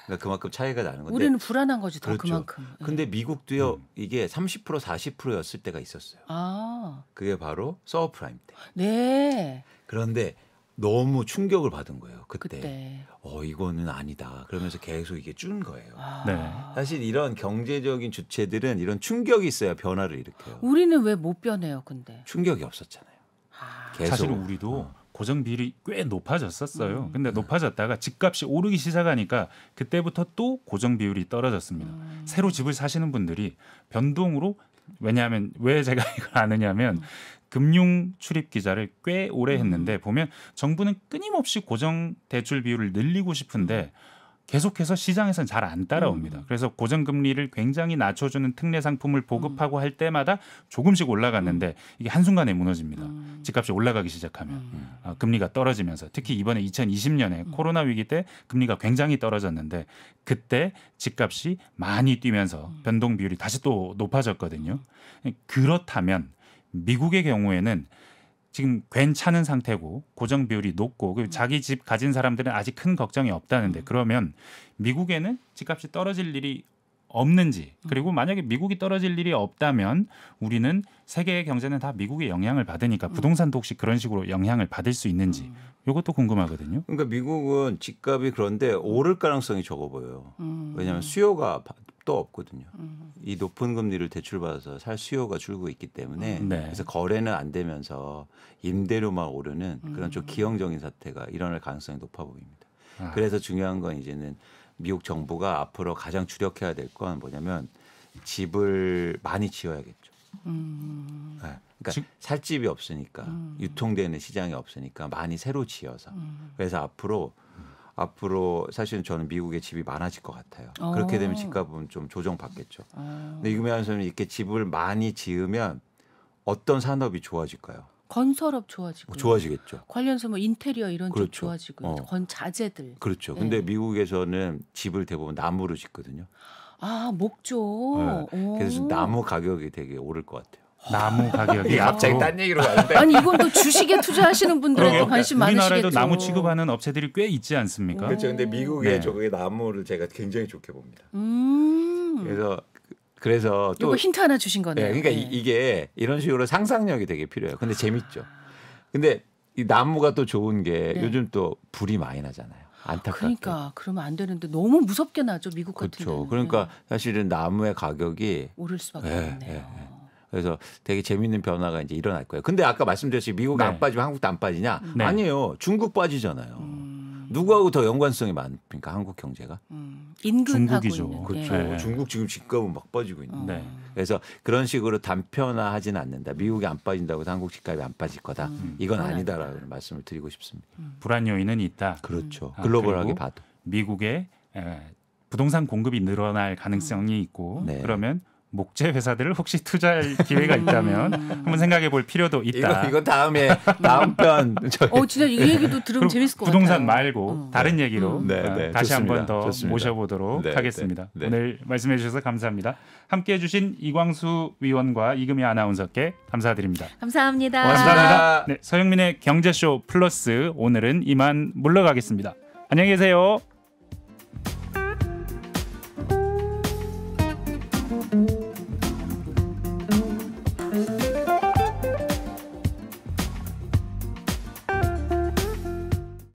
그러니까 그만큼 차이가 나는 건데. 우리는 불안한 거지 더 그렇죠. 그만큼. 네. 근데 미국도요. 이게 30% 40%였을 때가 있었어요. 아, 그게 바로 서브프라임 때. 네. 그런데 너무 충격을 받은 거예요. 그때. 그때. 이거는 아니다. 그러면서 계속 이게 준 거예요. 아. 네. 사실 이런 경제적인 주체들은 이런 충격이 있어야 변화를 일으켜요. 우리는 왜 못 변해요, 근데? 충격이 없었잖아요. 아. 계속. 사실은 우리도 고정 비율이 꽤 높아졌었어요. 근데 높아졌다가 집값이 오르기 시작하니까 그때부터 또 고정 비율이 떨어졌습니다. 새로 집을 사시는 분들이 변동으로 왜냐하면 왜 제가 이걸 아느냐면 금융 출입 기자를 꽤 오래 했는데 보면 정부는 끊임없이 고정 대출 비율을 늘리고 싶은데 계속해서 시장에서는 잘 안 따라옵니다. 그래서 고정금리를 굉장히 낮춰주는 특례 상품을 보급하고 할 때마다 조금씩 올라갔는데 이게 한순간에 무너집니다. 집값이 올라가기 시작하면 금리가 떨어지면서 특히 이번에 2020년에 코로나 위기 때 금리가 굉장히 떨어졌는데 그때 집값이 많이 뛰면서 변동 비율이 다시 또 높아졌거든요. 그렇다면 미국의 경우에는 지금 괜찮은 상태고 고정 비율이 높고 자기 집 가진 사람들은 아직 큰 걱정이 없다는데 그러면 미국에는 집값이 떨어질 일이 없는지 그리고 만약에 미국이 떨어질 일이 없다면 우리는 세계의 경제는 다 미국의 영향을 받으니까 부동산도 혹시 그런 식으로 영향을 받을 수 있는지 이것도 궁금하거든요. 그러니까 미국은 집값이 그런데 오를 가능성이 적어 보여요. 왜냐하면 수요가 또 없거든요. 이 높은 금리를 대출받아서 살 수요가 줄고 있기 때문에 네. 그래서 거래는 안 되면서 임대료만 오르는 그런 좀 기형적인 사태가 일어날 가능성이 높아 보입니다. 그래서 중요한 건 이제는 미국 정부가 앞으로 가장 주력해야 될 건 뭐냐면 집을 많이 지어야겠죠. 네. 그러니까 살 집이 없으니까 유통되는 시장이 없으니까 많이 새로 지어서 그래서 앞으로 사실은 저는 미국에 집이 많아질 것 같아요. 그렇게 되면 집값은 좀 조정받겠죠. 근데 유명한 이렇게 집을 많이 지으면 어떤 산업이 좋아질까요? 건설업 좋아지고. 좋아지겠죠. 관련해서 뭐 인테리어 이런 그렇죠. 쪽 좋아지고. 자재들. 그렇죠. 네. 근데 미국에서는 집을 대부분 나무로 짓거든요. 아, 목조. 네. 그래서 나무 가격이 되게 오를 것 같아요. 나무 가격이 갑자기 앞으로 딴 얘기로 가는데 아니 이건 또 주식에 투자하시는 분들에도 관심 많으시겠죠. 우리나라에도 나무 취급하는 업체들이 꽤 있지 않습니까? 그렇죠. 근데 미국의 네. 저게 나무를 제가 굉장히 좋게 봅니다. 그래서 또 이거 힌트 하나 주신 거네요. 네, 그러니까 이게 이런 식으로 상상력이 되게 필요해요. 근데 재밌죠. 근데 이 나무가 또 좋은 게 네. 요즘 또 불이 많이 나잖아요. 안타깝게. 그러니까 그러면 안 되는데 너무 무섭게 나죠 미국 같은 그렇죠. 데는. 그러니까 사실은 나무의 가격이 오를 수밖에 네, 없네요. 네, 네. 그래서 되게 재밌는 변화가 이제 일어날 거예요. 근데 아까 말씀드렸듯이 미국이 네. 안 빠지면 한국도 안 빠지냐? 네. 아니에요. 중국 빠지잖아요. 누구하고 더 연관성이 많습니까? 한국 경제가? 인근하고 중국이죠. 있는. 그렇죠. 네. 중국 지금 집값은 막 빠지고 있는데. 네. 그래서 그런 식으로 단편화하진 않는다. 미국이 안 빠진다고 해서 한국 집값이 안 빠질 거다. 이건 그건 아니다라는 말씀을 드리고 싶습니다. 불안 요인은 있다. 그렇죠. 아, 글로벌하게 그리고 봐도. 미국의 부동산 공급이 늘어날 가능성이 있고 네. 그러면 목재 회사들을 혹시 투자할 기회가 있다면 한번 생각해 볼 필요도 있다. 이건 다음에 다음 편 저희 진짜 이 얘기도 들으면 재밌을 것 부동산 같아요. 말고 다른 얘기로 네, 네, 다시 한 번 좋습니다. 더 좋습니다. 모셔보도록 네, 하겠습니다. 네, 네. 오늘 말씀해 주셔서 감사합니다. 함께해 주신 이광수 위원과 이금희 아나운서께 감사드립니다. 감사합니다. 고맙습니다. 네, 서영민의 경제쇼 플러스 오늘은 이만 물러가겠습니다. 안녕히 계세요.